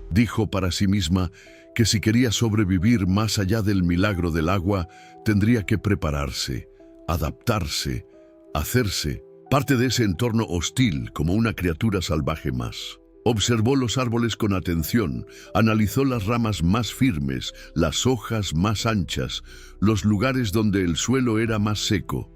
Dijo para sí misma que si quería sobrevivir más allá del milagro del agua, tendría que prepararse, adaptarse, hacerse parte de ese entorno hostil como una criatura salvaje más. Observó los árboles con atención, analizó las ramas más firmes, las hojas más anchas, los lugares donde el suelo era más seco.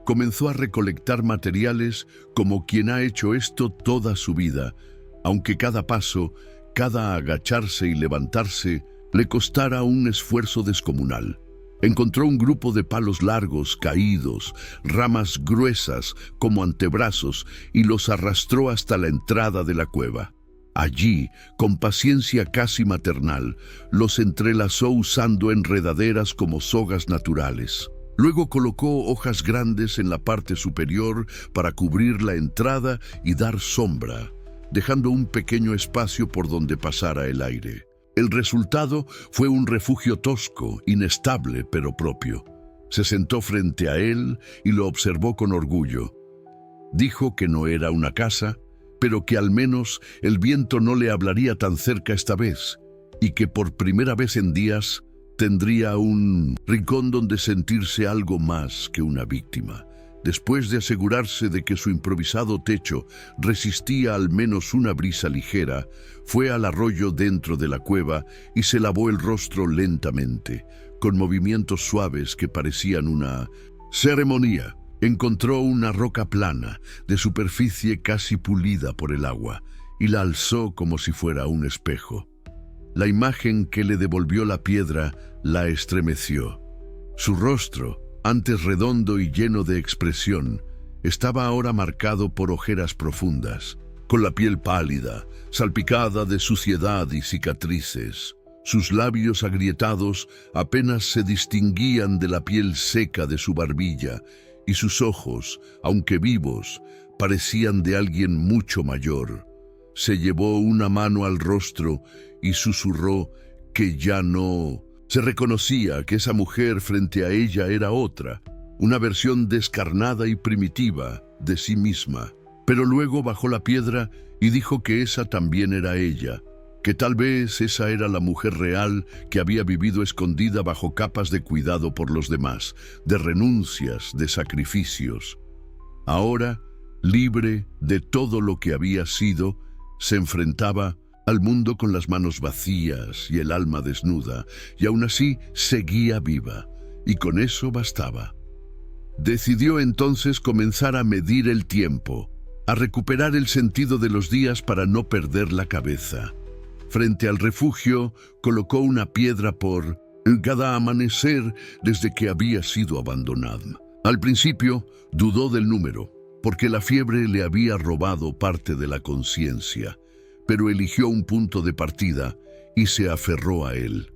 Comenzó a recolectar materiales como quien ha hecho esto toda su vida, aunque cada paso, cada agacharse y levantarse, le costara un esfuerzo descomunal. Encontró un grupo de palos largos, caídos, ramas gruesas como antebrazos y los arrastró hasta la entrada de la cueva. Allí, con paciencia casi maternal, los entrelazó usando enredaderas como sogas naturales. Luego colocó hojas grandes en la parte superior para cubrir la entrada y dar sombra, dejando un pequeño espacio por donde pasara el aire. El resultado fue un refugio tosco, inestable pero propio. Se sentó frente a él y lo observó con orgullo. Dijo que no era una casa, pero que al menos el viento no le hablaría tan cerca esta vez, y que por primera vez en días tendría un rincón donde sentirse algo más que una víctima. Después de asegurarse de que su improvisado techo resistía al menos una brisa ligera, fue al arroyo dentro de la cueva y se lavó el rostro lentamente, con movimientos suaves que parecían una ceremonia. Encontró una roca plana, de superficie casi pulida por el agua, y la alzó como si fuera un espejo. La imagen que le devolvió la piedra la estremeció. Su rostro, antes redondo y lleno de expresión, estaba ahora marcado por ojeras profundas, con la piel pálida, salpicada de suciedad y cicatrices. Sus labios agrietados apenas se distinguían de la piel seca de su barbilla, y sus ojos, aunque vivos, parecían de alguien mucho mayor. Se llevó una mano al rostro y susurró que ya no. Se reconocía que esa mujer frente a ella era otra, una versión descarnada y primitiva de sí misma. Pero luego bajó la piedra y dijo que esa también era ella, que tal vez esa era la mujer real que había vivido escondida bajo capas de cuidado por los demás, de renuncias, de sacrificios. Ahora, libre de todo lo que había sido, se enfrentaba al mundo con las manos vacías y el alma desnuda, y aún así seguía viva, y con eso bastaba. Decidió entonces comenzar a medir el tiempo, a recuperar el sentido de los días para no perder la cabeza. Frente al refugio colocó una piedra por cada amanecer desde que había sido abandonada. Al principio dudó del número, porque la fiebre le había robado parte de la conciencia, pero eligió un punto de partida y se aferró a él.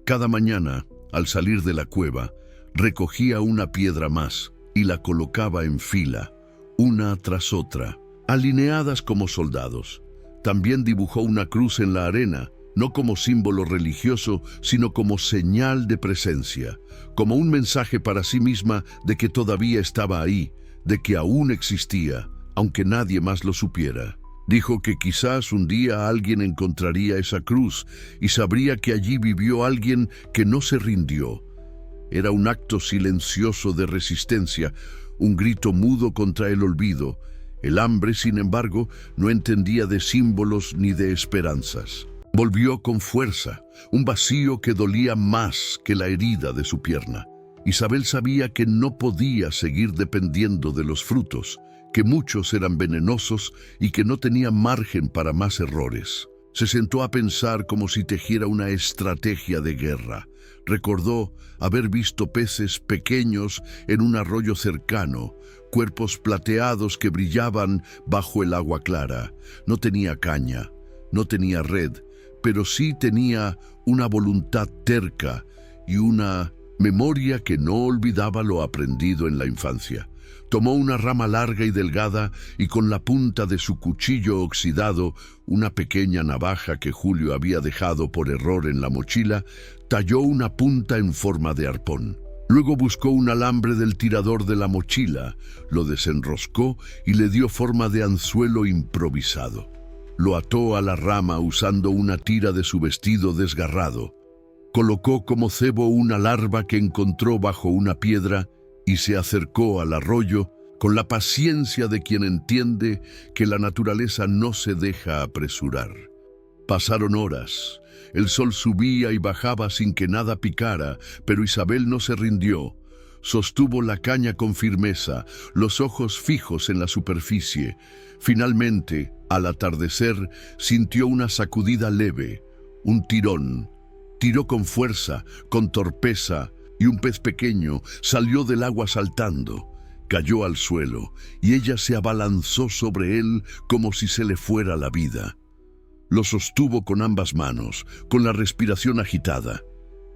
Cada mañana, al salir de la cueva, recogía una piedra más y la colocaba en fila, una tras otra, alineadas como soldados. También dibujó una cruz en la arena, no como símbolo religioso, sino como señal de presencia, como un mensaje para sí misma de que todavía estaba ahí, de que aún existía, aunque nadie más lo supiera. Dijo que quizás un día alguien encontraría esa cruz y sabría que allí vivió alguien que no se rindió. Era un acto silencioso de resistencia, un grito mudo contra el olvido. El hambre, sin embargo, no entendía de símbolos ni de esperanzas. Volvió con fuerza, un vacío que dolía más que la herida de su pierna. Isabel sabía que no podía seguir dependiendo de los frutos, que muchos eran venenosos y que no tenía margen para más errores. Se sentó a pensar como si tejiera una estrategia de guerra. Recordó haber visto peces pequeños en un arroyo cercano, cuerpos plateados que brillaban bajo el agua clara. No tenía caña, no tenía red, pero sí tenía una voluntad terca y una memoria que no olvidaba lo aprendido en la infancia. Tomó una rama larga y delgada y con la punta de su cuchillo oxidado, una pequeña navaja que Julio había dejado por error en la mochila, talló una punta en forma de arpón. Luego buscó un alambre del tirador de la mochila, lo desenroscó y le dio forma de anzuelo improvisado. Lo ató a la rama usando una tira de su vestido desgarrado. Colocó como cebo una larva que encontró bajo una piedra y se acercó al arroyo con la paciencia de quien entiende que la naturaleza no se deja apresurar. Pasaron horas. El sol subía y bajaba sin que nada picara, pero Isabel no se rindió. Sostuvo la caña con firmeza, los ojos fijos en la superficie. Finalmente, al atardecer, sintió una sacudida leve, un tirón. Tiró con fuerza, con torpeza, y un pez pequeño salió del agua saltando. Cayó al suelo, y ella se abalanzó sobre él como si se le fuera la vida. Lo sostuvo con ambas manos, con la respiración agitada.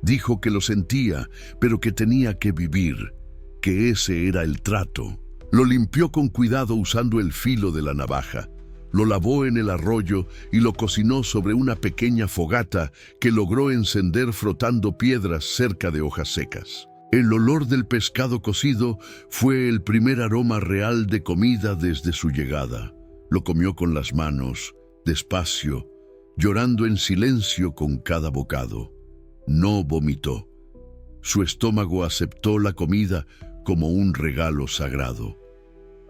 Dijo que lo sentía, pero que tenía que vivir, que ese era el trato. Lo limpió con cuidado usando el filo de la navaja. Lo lavó en el arroyo y lo cocinó sobre una pequeña fogata que logró encender frotando piedras cerca de hojas secas. El olor del pescado cocido fue el primer aroma real de comida desde su llegada. Lo comió con las manos, despacio, llorando en silencio con cada bocado. No vomitó. Su estómago aceptó la comida como un regalo sagrado.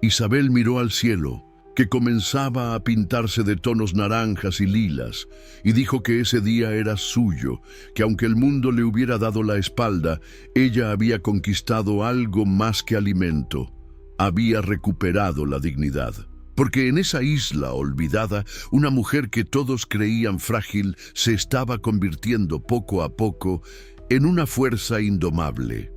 Isabel miró al cielo, que comenzaba a pintarse de tonos naranjas y lilas, y dijo que ese día era suyo, que aunque el mundo le hubiera dado la espalda, ella había conquistado algo más que alimento, había recuperado la dignidad. Porque en esa isla olvidada, una mujer que todos creían frágil se estaba convirtiendo poco a poco en una fuerza indomable.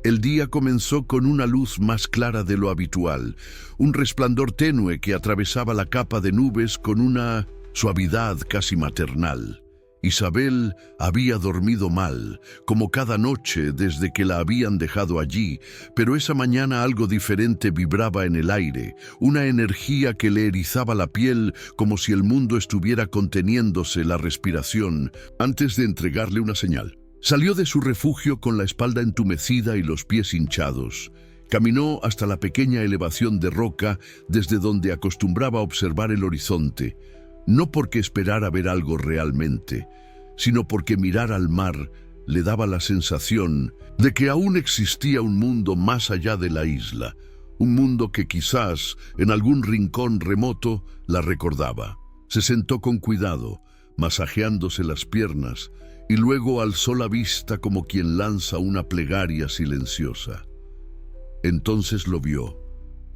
El día comenzó con una luz más clara de lo habitual, un resplandor tenue que atravesaba la capa de nubes con una suavidad casi maternal. Isabel había dormido mal, como cada noche desde que la habían dejado allí, pero esa mañana algo diferente vibraba en el aire, una energía que le erizaba la piel como si el mundo estuviera conteniéndose la respiración antes de entregarle una señal. Salió de su refugio con la espalda entumecida y los pies hinchados. Caminó hasta la pequeña elevación de roca desde donde acostumbraba observar el horizonte, no porque esperara ver algo realmente, sino porque mirar al mar le daba la sensación de que aún existía un mundo más allá de la isla, un mundo que quizás en algún rincón remoto la recordaba. Se sentó con cuidado, masajeándose las piernas, y luego alzó la vista como quien lanza una plegaria silenciosa. Entonces lo vio.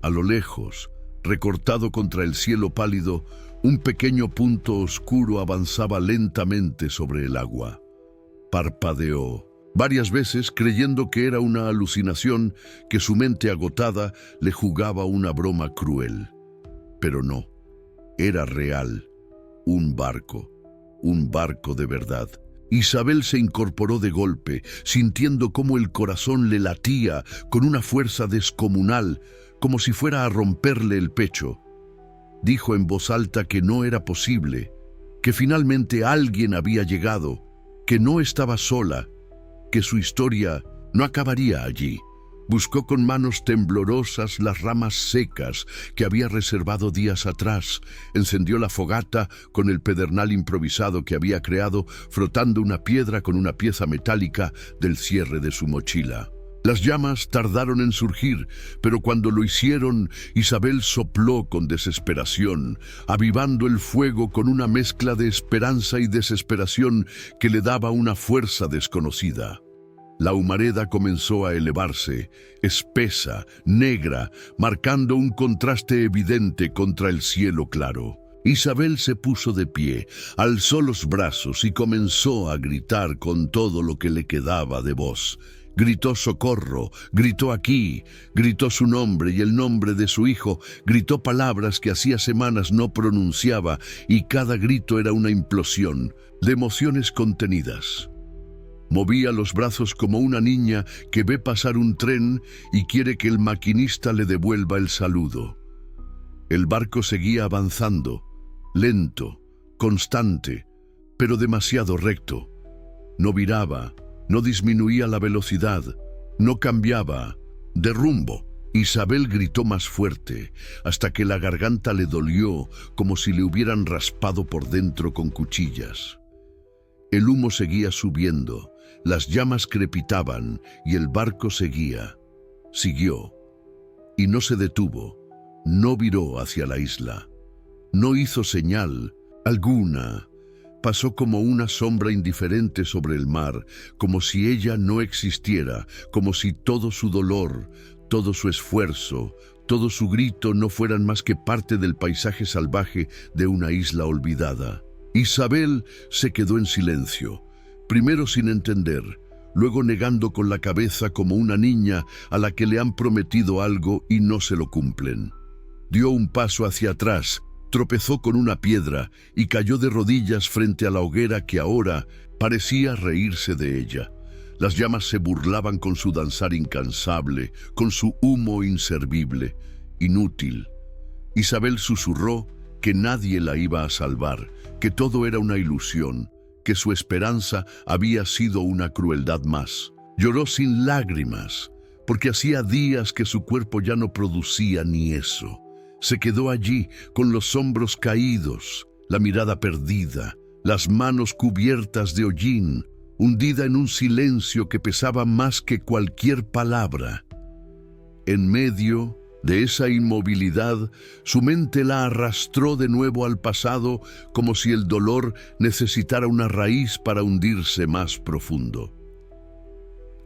A lo lejos, recortado contra el cielo pálido, un pequeño punto oscuro avanzaba lentamente sobre el agua. Parpadeó varias veces creyendo que era una alucinación, que su mente agotada le jugaba una broma cruel. Pero no, era real, un barco de verdad. Isabel se incorporó de golpe, sintiendo cómo el corazón le latía con una fuerza descomunal, como si fuera a romperle el pecho. Dijo en voz alta que no era posible, que finalmente alguien había llegado, que no estaba sola, que su historia no acabaría allí. Buscó con manos temblorosas las ramas secas que había reservado días atrás. Encendió la fogata con el pedernal improvisado que había creado, frotando una piedra con una pieza metálica del cierre de su mochila. Las llamas tardaron en surgir, pero cuando lo hicieron, Isabel sopló con desesperación, avivando el fuego con una mezcla de esperanza y desesperación que le daba una fuerza desconocida. La humareda comenzó a elevarse, espesa, negra, marcando un contraste evidente contra el cielo claro. Isabel se puso de pie, alzó los brazos y comenzó a gritar con todo lo que le quedaba de voz. Gritó socorro, gritó aquí, gritó su nombre y el nombre de su hijo, gritó palabras que hacía semanas no pronunciaba y cada grito era una implosión de emociones contenidas. Movía los brazos como una niña que ve pasar un tren y quiere que el maquinista le devuelva el saludo. El barco seguía avanzando, lento, constante, pero demasiado recto. No viraba, no disminuía la velocidad, no cambiaba de rumbo. Isabel gritó más fuerte, hasta que la garganta le dolió como si le hubieran raspado por dentro con cuchillas. El humo seguía subiendo, las llamas crepitaban y el barco siguió, y no se detuvo, no viró hacia la isla, no hizo señal alguna. Pasó como una sombra indiferente sobre el mar, como si ella no existiera, como si todo su dolor, todo su esfuerzo, todo su grito no fueran más que parte del paisaje salvaje de una isla olvidada. Isabel se quedó en silencio, primero sin entender, luego negando con la cabeza como una niña a la que le han prometido algo y no se lo cumplen. Dio un paso hacia atrás, tropezó con una piedra y cayó de rodillas frente a la hoguera que ahora parecía reírse de ella. Las llamas se burlaban con su danzar incansable, con su humo inservible, inútil. Isabel susurró que nadie la iba a salvar, que todo era una ilusión, que su esperanza había sido una crueldad más. Lloró sin lágrimas, porque hacía días que su cuerpo ya no producía ni eso. Se quedó allí con los hombros caídos, la mirada perdida, las manos cubiertas de hollín, hundida en un silencio que pesaba más que cualquier palabra. En medio de esa inmovilidad, su mente la arrastró de nuevo al pasado como si el dolor necesitara una raíz para hundirse más profundo.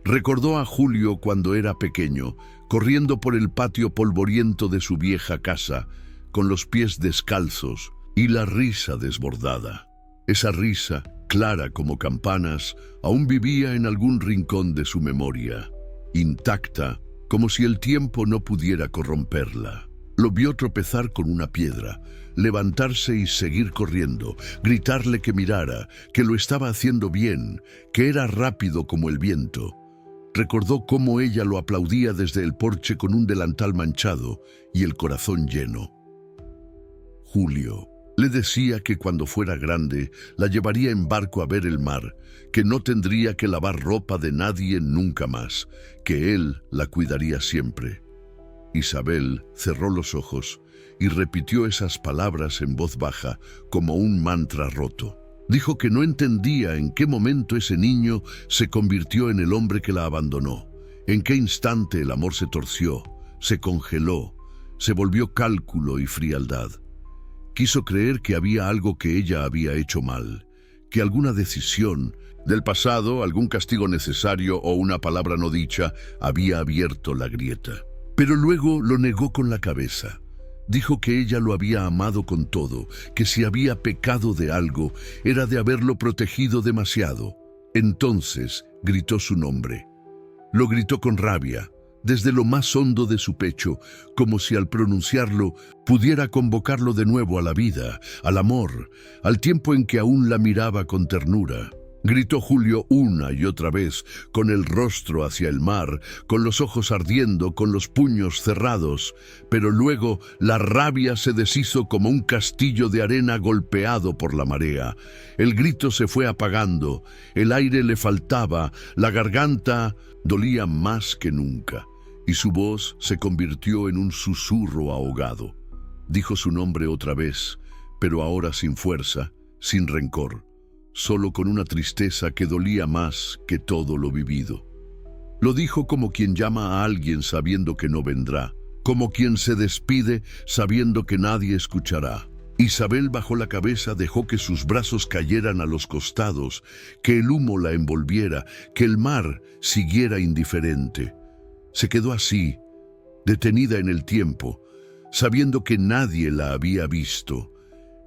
Recordó a Julio cuando era pequeño, corriendo por el patio polvoriento de su vieja casa, con los pies descalzos y la risa desbordada. Esa risa, clara como campanas, aún vivía en algún rincón de su memoria, intacta, como si el tiempo no pudiera corromperla. Lo vio tropezar con una piedra, levantarse y seguir corriendo, gritarle que mirara, que lo estaba haciendo bien, que era rápido como el viento. Recordó cómo ella lo aplaudía desde el porche con un delantal manchado y el corazón lleno. Julio le decía que cuando fuera grande la llevaría en barco a ver el mar, que no tendría que lavar ropa de nadie nunca más, que él la cuidaría siempre. Isabel cerró los ojos y repitió esas palabras en voz baja, como un mantra roto. Dijo que no entendía en qué momento ese niño se convirtió en el hombre que la abandonó, en qué instante el amor se torció, se congeló, se volvió cálculo y frialdad. Quiso creer que había algo que ella había hecho mal, que alguna decisión del pasado, algún castigo necesario o una palabra no dicha había abierto la grieta. Pero luego lo negó con la cabeza. Dijo que ella lo había amado con todo, que si había pecado de algo, era de haberlo protegido demasiado. Entonces gritó su nombre. Lo gritó con rabia, desde lo más hondo de su pecho, como si al pronunciarlo pudiera convocarlo de nuevo a la vida, al amor, al tiempo en que aún la miraba con ternura. Gritó Julio una y otra vez, con el rostro hacia el mar, con los ojos ardiendo, con los puños cerrados, pero luego la rabia se deshizo como un castillo de arena golpeado por la marea. El grito se fue apagando, el aire le faltaba, la garganta dolía más que nunca. y su voz se convirtió en un susurro ahogado. Dijo su nombre otra vez, pero ahora sin fuerza, sin rencor, solo con una tristeza que dolía más que todo lo vivido. Lo dijo como quien llama a alguien sabiendo que no vendrá, como quien se despide sabiendo que nadie escuchará. Isabel bajó la cabeza, dejó que sus brazos cayeran a los costados, que el humo la envolviera, que el mar siguiera indiferente. Se quedó así, detenida en el tiempo, sabiendo que nadie la había visto,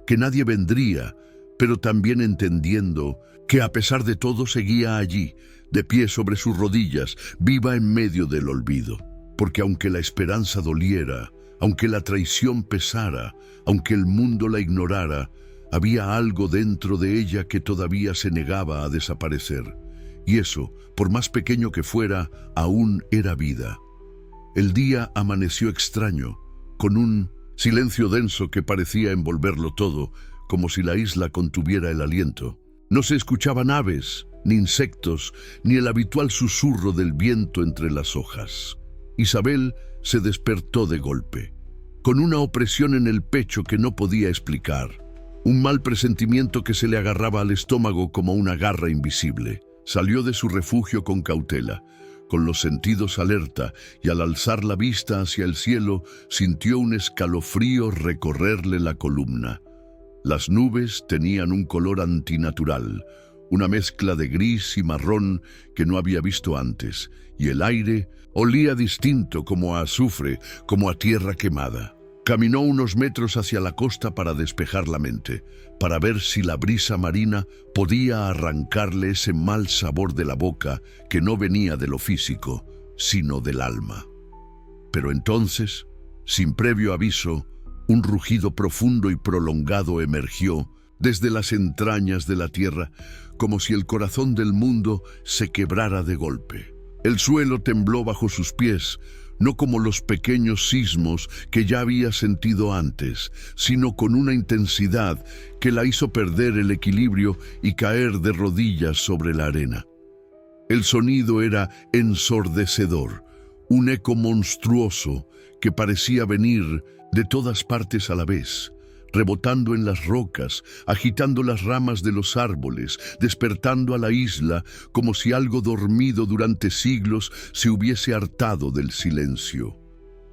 que nadie vendría, pero también entendiendo que a pesar de todo seguía allí, de pie sobre sus rodillas, viva en medio del olvido. Porque aunque la esperanza doliera, aunque la traición pesara, aunque el mundo la ignorara, había algo dentro de ella que todavía se negaba a desaparecer. Y eso, por más pequeño que fuera, aún era vida. El día amaneció extraño, con un silencio denso que parecía envolverlo todo, como si la isla contuviera el aliento. No se escuchaban aves, ni insectos, ni el habitual susurro del viento entre las hojas. Isabel se despertó de golpe, con una opresión en el pecho que no podía explicar, un mal presentimiento que se le agarraba al estómago como una garra invisible. Salió de su refugio con cautela, con los sentidos alerta, y al alzar la vista hacia el cielo, sintió un escalofrío recorrerle la columna. Las nubes tenían un color antinatural, una mezcla de gris y marrón que no había visto antes, y el aire olía distinto, como a azufre, como a tierra quemada. Caminó unos metros hacia la costa para despejar la mente, para ver si la brisa marina podía arrancarle ese mal sabor de la boca que no venía de lo físico, sino del alma. Pero entonces, sin previo aviso, un rugido profundo y prolongado emergió desde las entrañas de la tierra, como si el corazón del mundo se quebrara de golpe. El suelo tembló bajo sus pies, no como los pequeños sismos que ya había sentido antes, sino con una intensidad que la hizo perder el equilibrio y caer de rodillas sobre la arena. El sonido era ensordecedor, un eco monstruoso que parecía venir de todas partes a la vez, rebotando en las rocas, agitando las ramas de los árboles, despertando a la isla como si algo dormido durante siglos se hubiese hartado del silencio.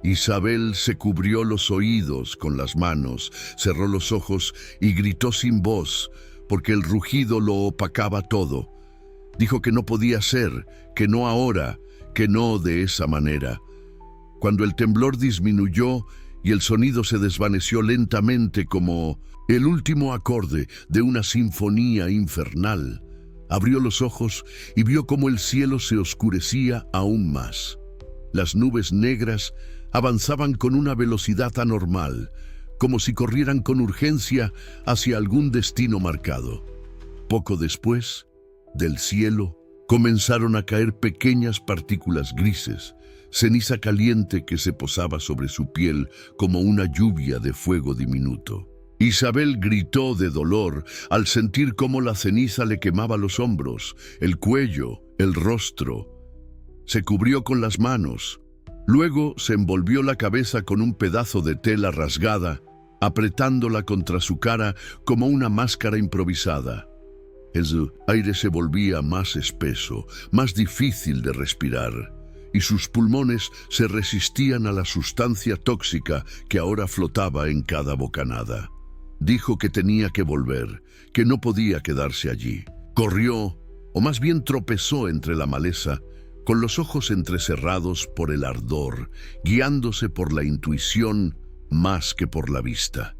Isabel se cubrió los oídos con las manos, cerró los ojos y gritó sin voz, porque el rugido lo opacaba todo. Dijo que no podía ser, que no ahora, que no de esa manera. Cuando el temblor disminuyó, y el sonido se desvaneció lentamente como el último acorde de una sinfonía infernal. Abrió los ojos y vio cómo el cielo se oscurecía aún más. Las nubes negras avanzaban con una velocidad anormal, como si corrieran con urgencia hacia algún destino marcado. Poco después, del cielo comenzaron a caer pequeñas partículas grises, ceniza caliente que se posaba sobre su piel como una lluvia de fuego diminuto. Isabel gritó de dolor al sentir cómo la ceniza le quemaba los hombros, el cuello, el rostro. Se cubrió con las manos. Luego se envolvió la cabeza con un pedazo de tela rasgada, apretándola contra su cara como una máscara improvisada. El aire se volvía más espeso, más difícil de respirar, y sus pulmones se resistían a la sustancia tóxica que ahora flotaba en cada bocanada. Dijo que tenía que volver, que no podía quedarse allí. Corrió, o más bien tropezó entre la maleza, con los ojos entrecerrados por el ardor, guiándose por la intuición más que por la vista.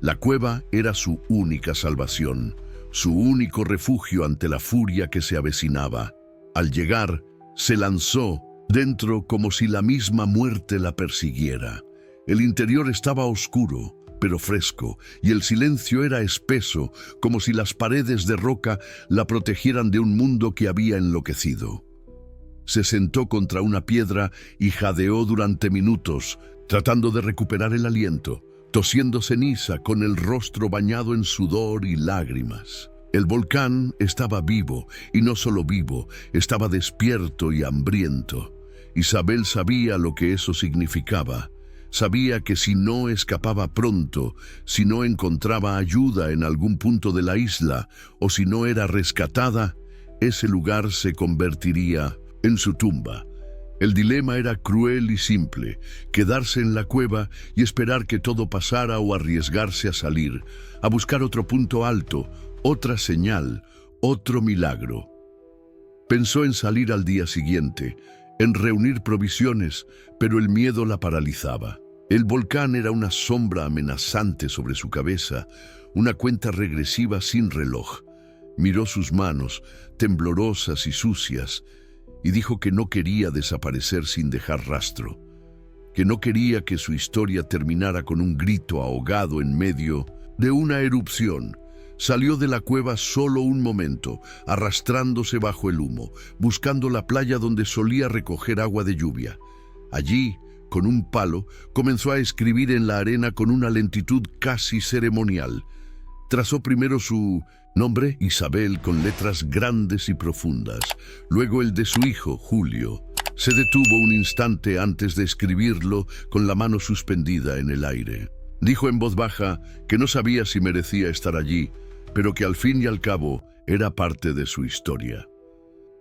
La cueva era su única salvación, su único refugio ante la furia que se avecinaba. Al llegar, se lanzó dentro como si la misma muerte la persiguiera. El interior estaba oscuro, pero fresco, y el silencio era espeso, como si las paredes de roca la protegieran de un mundo que había enloquecido. Se sentó contra una piedra y jadeó durante minutos, tratando de recuperar el aliento, tosiendo ceniza con el rostro bañado en sudor y lágrimas. El volcán estaba vivo, y no solo vivo, estaba despierto y hambriento. Isabel sabía lo que eso significaba. Sabía que si no escapaba pronto, si no encontraba ayuda en algún punto de la isla o si no era rescatada, ese lugar se convertiría en su tumba. El dilema era cruel y simple: quedarse en la cueva y esperar que todo pasara o arriesgarse a salir, a buscar otro punto alto, otra señal, otro milagro. Pensó en salir al día siguiente, en reunir provisiones, pero el miedo la paralizaba. El volcán era una sombra amenazante sobre su cabeza, una cuenta regresiva sin reloj. Miró sus manos, temblorosas y sucias, y dijo que no quería desaparecer sin dejar rastro, que no quería que su historia terminara con un grito ahogado en medio de una erupción. Salió de la cueva solo un momento, arrastrándose bajo el humo, buscando la playa donde solía recoger agua de lluvia. Allí, con un palo, comenzó a escribir en la arena con una lentitud casi ceremonial. Trazó primero su nombre, Isabel, con letras grandes y profundas, luego el de su hijo, Julio. Se detuvo un instante antes de escribirlo con la mano suspendida en el aire. Dijo en voz baja que no sabía si merecía estar allí, pero que al fin y al cabo era parte de su historia.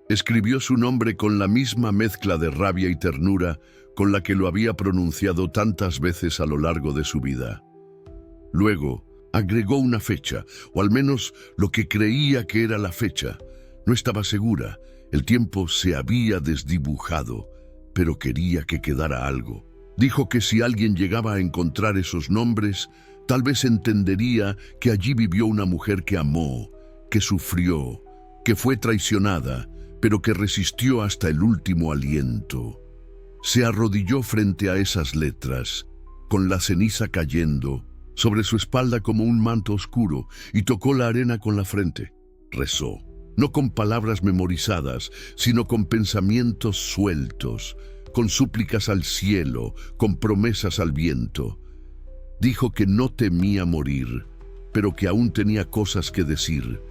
Escribió su nombre con la misma mezcla de rabia y ternura con la que lo había pronunciado tantas veces a lo largo de su vida. Luego, agregó una fecha, o al menos lo que creía que era la fecha. No estaba segura, el tiempo se había desdibujado, pero quería que quedara algo. Dijo que si alguien llegaba a encontrar esos nombres, tal vez entendería que allí vivió una mujer que amó, que sufrió, que fue traicionada, pero que resistió hasta el último aliento. Se arrodilló frente a esas letras, con la ceniza cayendo sobre su espalda como un manto oscuro, y tocó la arena con la frente. Rezó, no con palabras memorizadas, sino con pensamientos sueltos, con súplicas al cielo, con promesas al viento. Dijo que no temía morir, pero que aún tenía cosas que decir,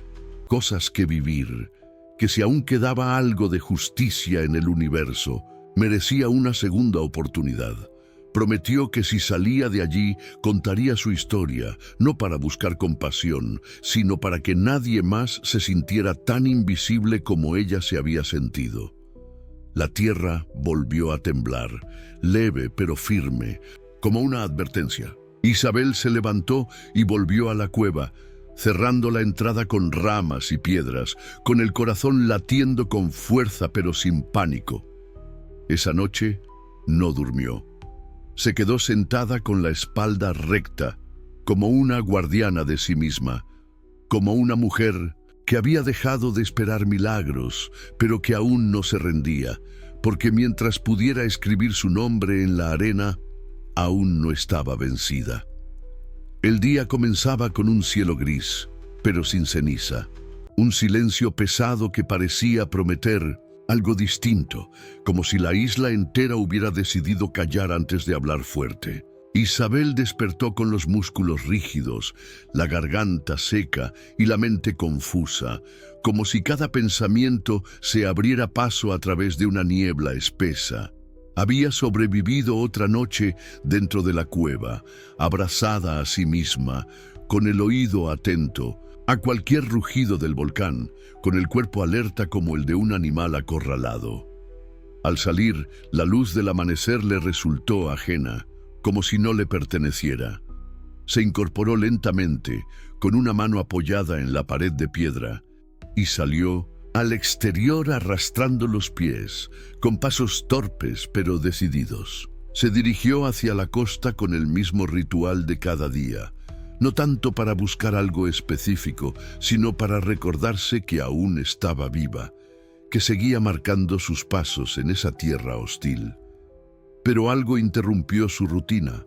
cosas que vivir, que si aún quedaba algo de justicia en el universo, merecía una segunda oportunidad. Prometió que si salía de allí contaría su historia, no para buscar compasión, sino para que nadie más se sintiera tan invisible como ella se había sentido. La tierra volvió a temblar, leve pero firme, como una advertencia. Isabel se levantó y volvió a la cueva, cerrando la entrada con ramas y piedras, con el corazón latiendo con fuerza pero sin pánico. Esa noche no durmió. Se quedó sentada con la espalda recta, como una guardiana de sí misma, como una mujer que había dejado de esperar milagros, pero que aún no se rendía, porque mientras pudiera escribir su nombre en la arena, aún no estaba vencida. El día comenzaba con un cielo gris, pero sin ceniza, un silencio pesado que parecía prometer algo distinto, como si la isla entera hubiera decidido callar antes de hablar fuerte. Isabel despertó con los músculos rígidos, la garganta seca y la mente confusa, como si cada pensamiento se abriera paso a través de una niebla espesa. Había sobrevivido otra noche dentro de la cueva, abrazada a sí misma, con el oído atento a cualquier rugido del volcán, con el cuerpo alerta como el de un animal acorralado. Al salir, la luz del amanecer le resultó ajena, como si no le perteneciera. Se incorporó lentamente, con una mano apoyada en la pared de piedra, y salió al exterior arrastrando los pies, con pasos torpes pero decididos. Se dirigió hacia la costa con el mismo ritual de cada día, no tanto para buscar algo específico, sino para recordarse que aún estaba viva, que seguía marcando sus pasos en esa tierra hostil. Pero algo interrumpió su rutina.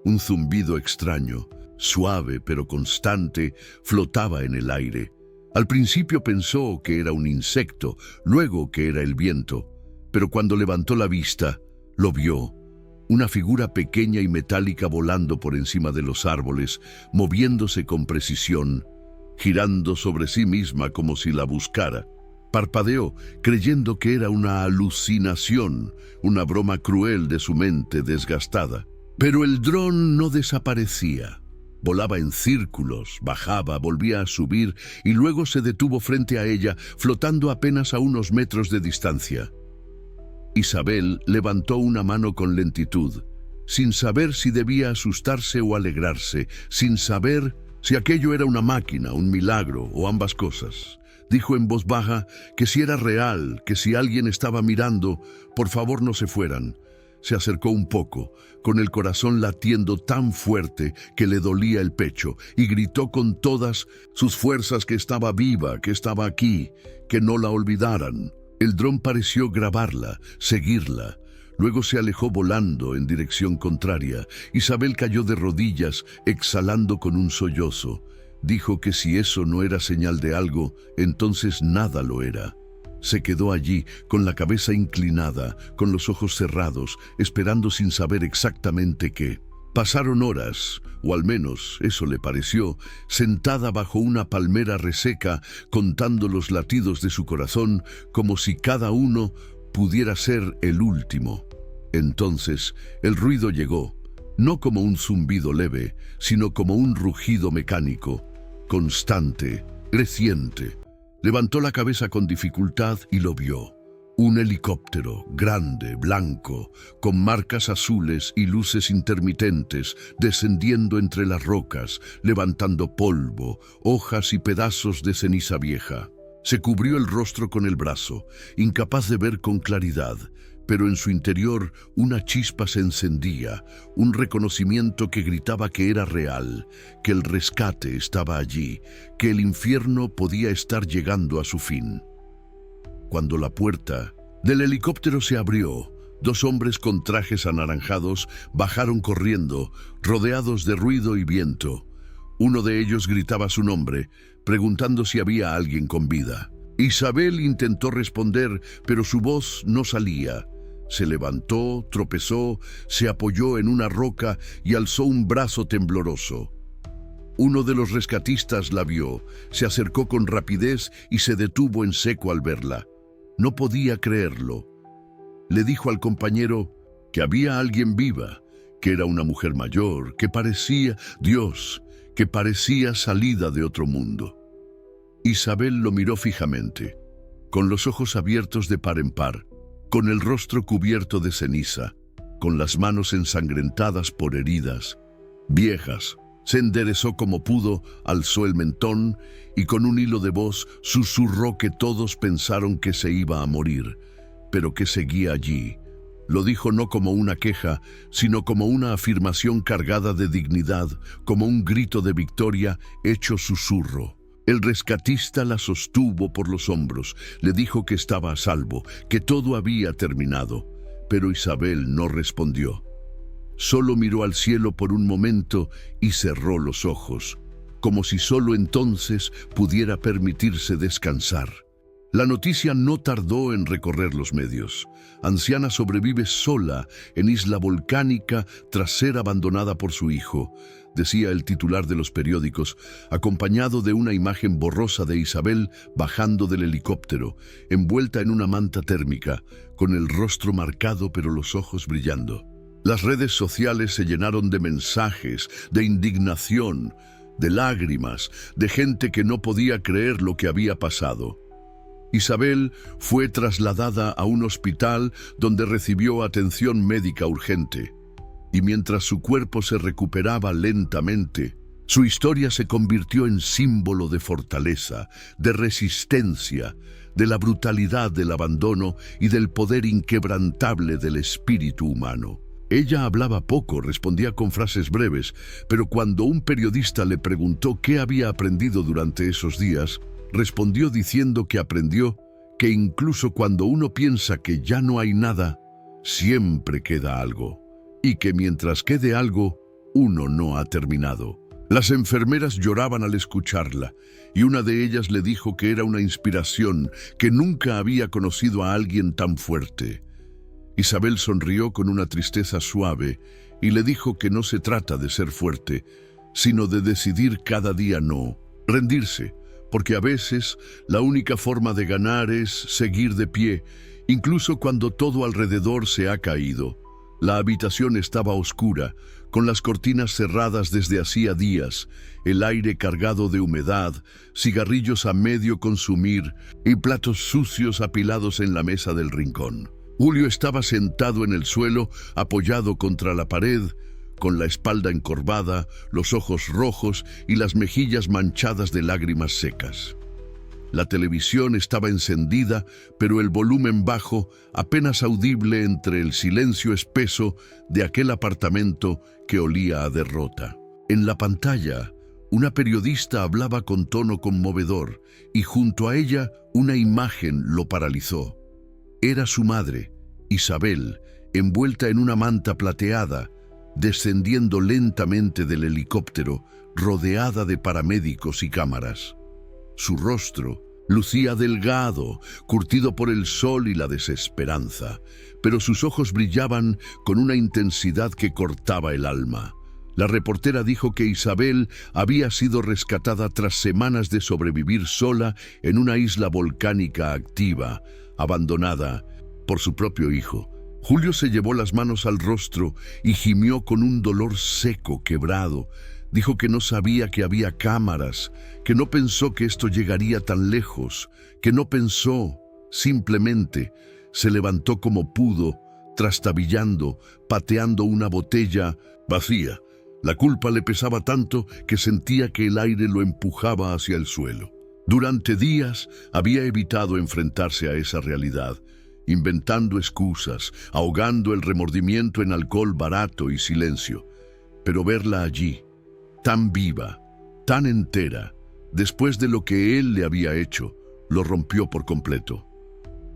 Un zumbido extraño, suave pero constante, flotaba en el aire. Al principio pensó que era un insecto, luego que era el viento, pero cuando levantó la vista, lo vio. Una figura pequeña y metálica volando por encima de los árboles, moviéndose con precisión, girando sobre sí misma como si la buscara. Parpadeó, creyendo que era una alucinación, una broma cruel de su mente desgastada. Pero el dron no desaparecía. Volaba en círculos, bajaba, volvía a subir y luego se detuvo frente a ella, flotando apenas a unos metros de distancia. Isabel levantó una mano con lentitud, sin saber si debía asustarse o alegrarse, sin saber si aquello era una máquina, un milagro o ambas cosas. Dijo en voz baja que si era real, que si alguien estaba mirando, por favor no se fueran. Se acercó un poco, con el corazón latiendo tan fuerte que le dolía el pecho, y gritó con todas sus fuerzas que estaba viva, que estaba aquí, que no la olvidaran. El dron pareció grabarla, seguirla. Luego se alejó volando en dirección contraria. Isabel cayó de rodillas, exhalando con un sollozo. Dijo que si eso no era señal de algo, entonces nada lo era. Se quedó allí, con la cabeza inclinada, con los ojos cerrados, esperando sin saber exactamente qué. Pasaron horas, o al menos eso le pareció, sentada bajo una palmera reseca, contando los latidos de su corazón, como si cada uno pudiera ser el último. Entonces, el ruido llegó, no como un zumbido leve, sino como un rugido mecánico, constante, creciente. Levantó la cabeza con dificultad y lo vio. Un helicóptero, grande, blanco, con marcas azules y luces intermitentes, descendiendo entre las rocas, levantando polvo, hojas y pedazos de ceniza vieja. Se cubrió el rostro con el brazo, incapaz de ver con claridad, pero en su interior una chispa se encendía, un reconocimiento que gritaba que era real, que el rescate estaba allí, que el infierno podía estar llegando a su fin. Cuando la puerta del helicóptero se abrió, dos hombres con trajes anaranjados bajaron corriendo, rodeados de ruido y viento. Uno de ellos gritaba su nombre, preguntando si había alguien con vida. Isabel intentó responder, pero su voz no salía. Se levantó, tropezó, se apoyó en una roca y alzó un brazo tembloroso. Uno de los rescatistas la vio, se acercó con rapidez y se detuvo en seco al verla. No podía creerlo. Le dijo al compañero que había alguien viva, que era una mujer mayor, que parecía Dios, que parecía salida de otro mundo. Isabel lo miró fijamente, con los ojos abiertos de par en par, con el rostro cubierto de ceniza, con las manos ensangrentadas por heridas viejas. Se enderezó como pudo, alzó el mentón y con un hilo de voz susurró que todos pensaron que se iba a morir, pero que seguía allí. Lo dijo no como una queja, sino como una afirmación cargada de dignidad, como un grito de victoria hecho susurro. El rescatista la sostuvo por los hombros, le dijo que estaba a salvo, que todo había terminado, pero Isabel no respondió. Solo miró al cielo por un momento y cerró los ojos, como si solo entonces pudiera permitirse descansar. La noticia no tardó en recorrer los medios. Anciana sobrevive sola en isla volcánica tras ser abandonada por su hijo, decía el titular de los periódicos, acompañado de una imagen borrosa de Isabel bajando del helicóptero, envuelta en una manta térmica, con el rostro marcado pero los ojos brillando. Las redes sociales se llenaron de mensajes, de indignación, de lágrimas, de gente que no podía creer lo que había pasado. Isabel fue trasladada a un hospital donde recibió atención médica urgente. Y mientras su cuerpo se recuperaba lentamente, su historia se convirtió en símbolo de fortaleza, de resistencia, de la brutalidad del abandono y del poder inquebrantable del espíritu humano. Ella hablaba poco, respondía con frases breves, pero cuando un periodista le preguntó qué había aprendido durante esos días, respondió diciendo que aprendió que incluso cuando uno piensa que ya no hay nada, siempre queda algo, y que mientras quede algo, uno no ha terminado. Las enfermeras lloraban al escucharla, y una de ellas le dijo que era una inspiración, que nunca había conocido a alguien tan fuerte. Isabel sonrió con una tristeza suave y le dijo que no se trata de ser fuerte, sino de decidir cada día no rendirse, porque a veces la única forma de ganar es seguir de pie, incluso cuando todo alrededor se ha caído. La habitación estaba oscura, con las cortinas cerradas desde hacía días, el aire cargado de humedad, cigarrillos a medio consumir y platos sucios apilados en la mesa del rincón. Julio estaba sentado en el suelo, apoyado contra la pared, con la espalda encorvada, los ojos rojos y las mejillas manchadas de lágrimas secas. La televisión estaba encendida, pero el volumen bajo, apenas audible entre el silencio espeso de aquel apartamento que olía a derrota. En la pantalla, una periodista hablaba con tono conmovedor y junto a ella una imagen lo paralizó. Era su madre, Isabel, envuelta en una manta plateada, descendiendo lentamente del helicóptero, rodeada de paramédicos y cámaras. Su rostro lucía delgado, curtido por el sol y la desesperanza, pero sus ojos brillaban con una intensidad que cortaba el alma. La reportera dijo que Isabel había sido rescatada tras semanas de sobrevivir sola en una isla volcánica activa, abandonada por su propio hijo. Julio se llevó las manos al rostro y gimió con un dolor seco, quebrado. Dijo que no sabía que había cámaras, que no pensó que esto llegaría tan lejos, que no pensó, simplemente se levantó como pudo, trastabillando, pateando una botella vacía. La culpa le pesaba tanto que sentía que el aire lo empujaba hacia el suelo. Durante días había evitado enfrentarse a esa realidad, inventando excusas, ahogando el remordimiento en alcohol barato y silencio. Pero verla allí, tan viva, tan entera, después de lo que él le había hecho, lo rompió por completo.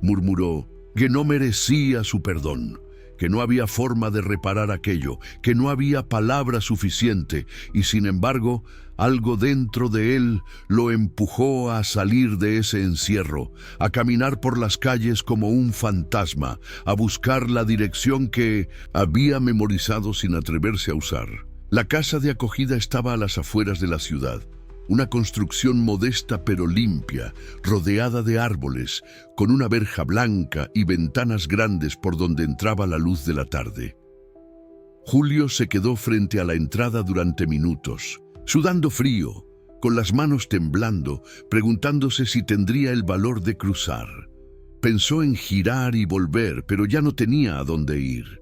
Murmuró que no merecía su perdón, que no había forma de reparar aquello, que no había palabra suficiente, y sin embargo, algo dentro de él lo empujó a salir de ese encierro, a caminar por las calles como un fantasma, a buscar la dirección que había memorizado sin atreverse a usar. La casa de acogida estaba a las afueras de la ciudad, una construcción modesta pero limpia, rodeada de árboles, con una verja blanca y ventanas grandes por donde entraba la luz de la tarde. Julio se quedó frente a la entrada durante minutos, sudando frío, con las manos temblando, preguntándose si tendría el valor de cruzar. Pensó en girar y volver, pero ya no tenía a dónde ir.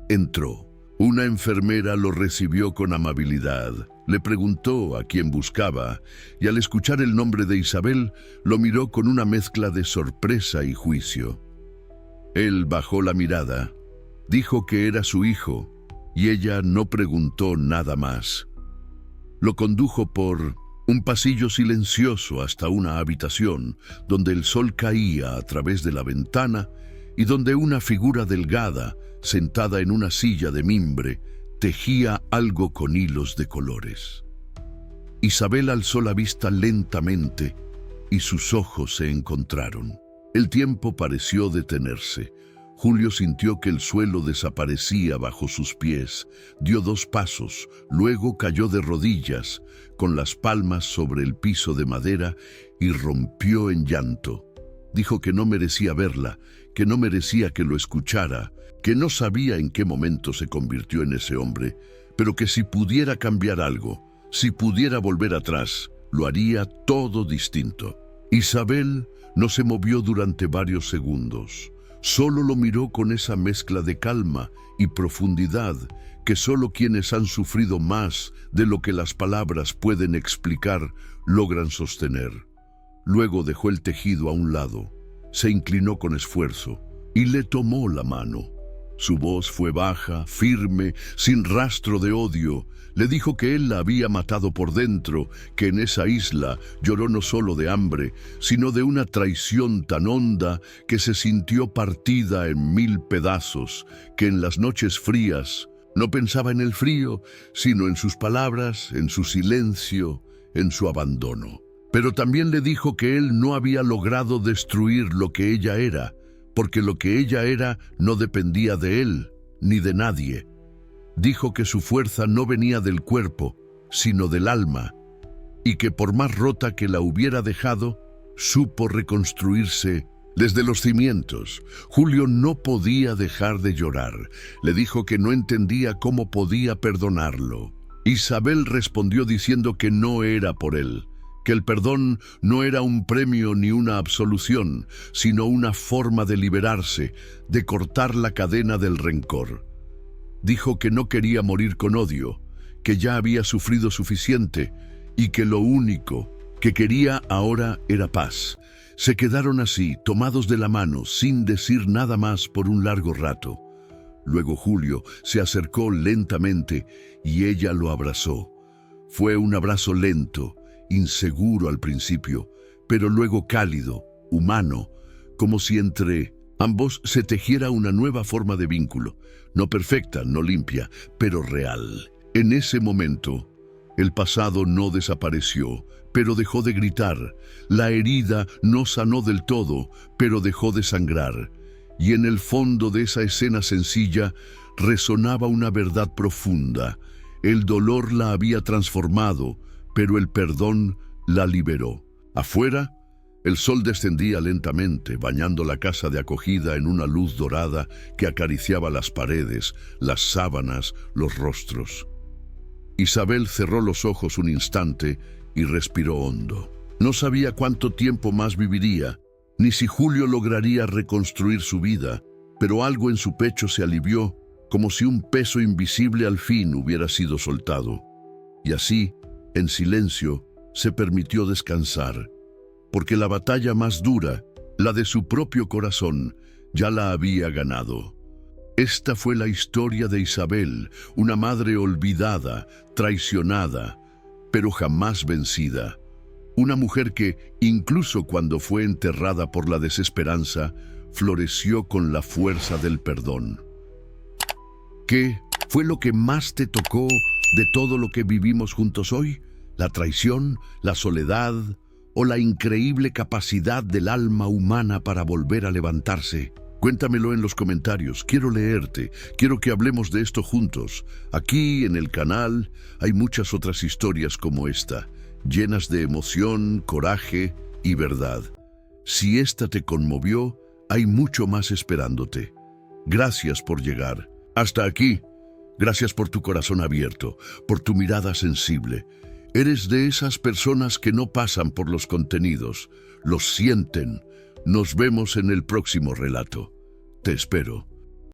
Entró. Una enfermera lo recibió con amabilidad, le preguntó a quién buscaba y al escuchar el nombre de Isabel, lo miró con una mezcla de sorpresa y juicio. Él bajó la mirada, dijo que era su hijo y ella no preguntó nada más. Lo condujo por un pasillo silencioso hasta una habitación donde el sol caía a través de la ventana y donde una figura delgada, sentada en una silla de mimbre, tejía algo con hilos de colores. Isabel alzó la vista lentamente y sus ojos se encontraron. El tiempo pareció detenerse. Julio sintió que el suelo desaparecía bajo sus pies, dio 2 pasos, luego cayó de rodillas, con las palmas sobre el piso de madera y rompió en llanto. Dijo que no merecía verla, que no merecía que lo escuchara, que no sabía en qué momento se convirtió en ese hombre, pero que si pudiera cambiar algo, si pudiera volver atrás, lo haría todo distinto. Isabel no se movió durante varios segundos. Solo lo miró con esa mezcla de calma y profundidad que solo quienes han sufrido más de lo que las palabras pueden explicar logran sostener. Luego dejó el tejido a un lado, se inclinó con esfuerzo y le tomó la mano. Su voz fue baja, firme, sin rastro de odio. Le dijo que él la había matado por dentro, que en esa isla lloró no solo de hambre, sino de una traición tan honda que se sintió partida en 1000 pedazos, que en las noches frías no pensaba en el frío, sino en sus palabras, en su silencio, en su abandono. Pero también le dijo que él no había logrado destruir lo que ella era, porque lo que ella era no dependía de él, ni de nadie. Dijo que su fuerza no venía del cuerpo, sino del alma, y que por más rota que la hubiera dejado, supo reconstruirse desde los cimientos. Julio no podía dejar de llorar. Le dijo que no entendía cómo podía perdonarlo. Isabel respondió diciendo que no era por él, que el perdón no era un premio ni una absolución, sino una forma de liberarse, de cortar la cadena del rencor. Dijo que no quería morir con odio, que ya había sufrido suficiente y que lo único que quería ahora era paz. Se quedaron así, tomados de la mano, sin decir nada más por un largo rato. Luego Julio se acercó lentamente y ella lo abrazó. Fue un abrazo lento, inseguro al principio, pero luego cálido, humano, como si entre ambos se tejiera una nueva forma de vínculo, no perfecta, no limpia, pero real. En ese momento, el pasado no desapareció, pero dejó de gritar. La herida no sanó del todo, pero dejó de sangrar. Y en el fondo de esa escena sencilla resonaba una verdad profunda. El dolor la había transformado, pero el perdón la liberó. Afuera, el sol descendía lentamente, bañando la casa de acogida en una luz dorada que acariciaba las paredes, las sábanas, los rostros. Isabel cerró los ojos un instante y respiró hondo. No sabía cuánto tiempo más viviría, ni si Julio lograría reconstruir su vida, pero algo en su pecho se alivió, como si un peso invisible al fin hubiera sido soltado. Y así, en silencio, se permitió descansar, porque la batalla más dura, la de su propio corazón, ya la había ganado. Esta fue la historia de Isabel, una madre olvidada, traicionada, pero jamás vencida. Una mujer que, incluso cuando fue enterrada por la desesperanza, floreció con la fuerza del perdón. ¿Qué fue lo que más te tocó de todo lo que vivimos juntos hoy? ¿La traición, la soledad o la increíble capacidad del alma humana para volver a levantarse? Cuéntamelo en los comentarios, quiero leerte, quiero que hablemos de esto juntos. Aquí en el canal hay muchas otras historias como esta, llenas de emoción, coraje y verdad. Si esta te conmovió, hay mucho más esperándote. Gracias por llegar. Hasta aquí. Gracias por tu corazón abierto, por tu mirada sensible. Eres de esas personas que no pasan por los contenidos, los sienten. Nos vemos en el próximo relato. Te espero.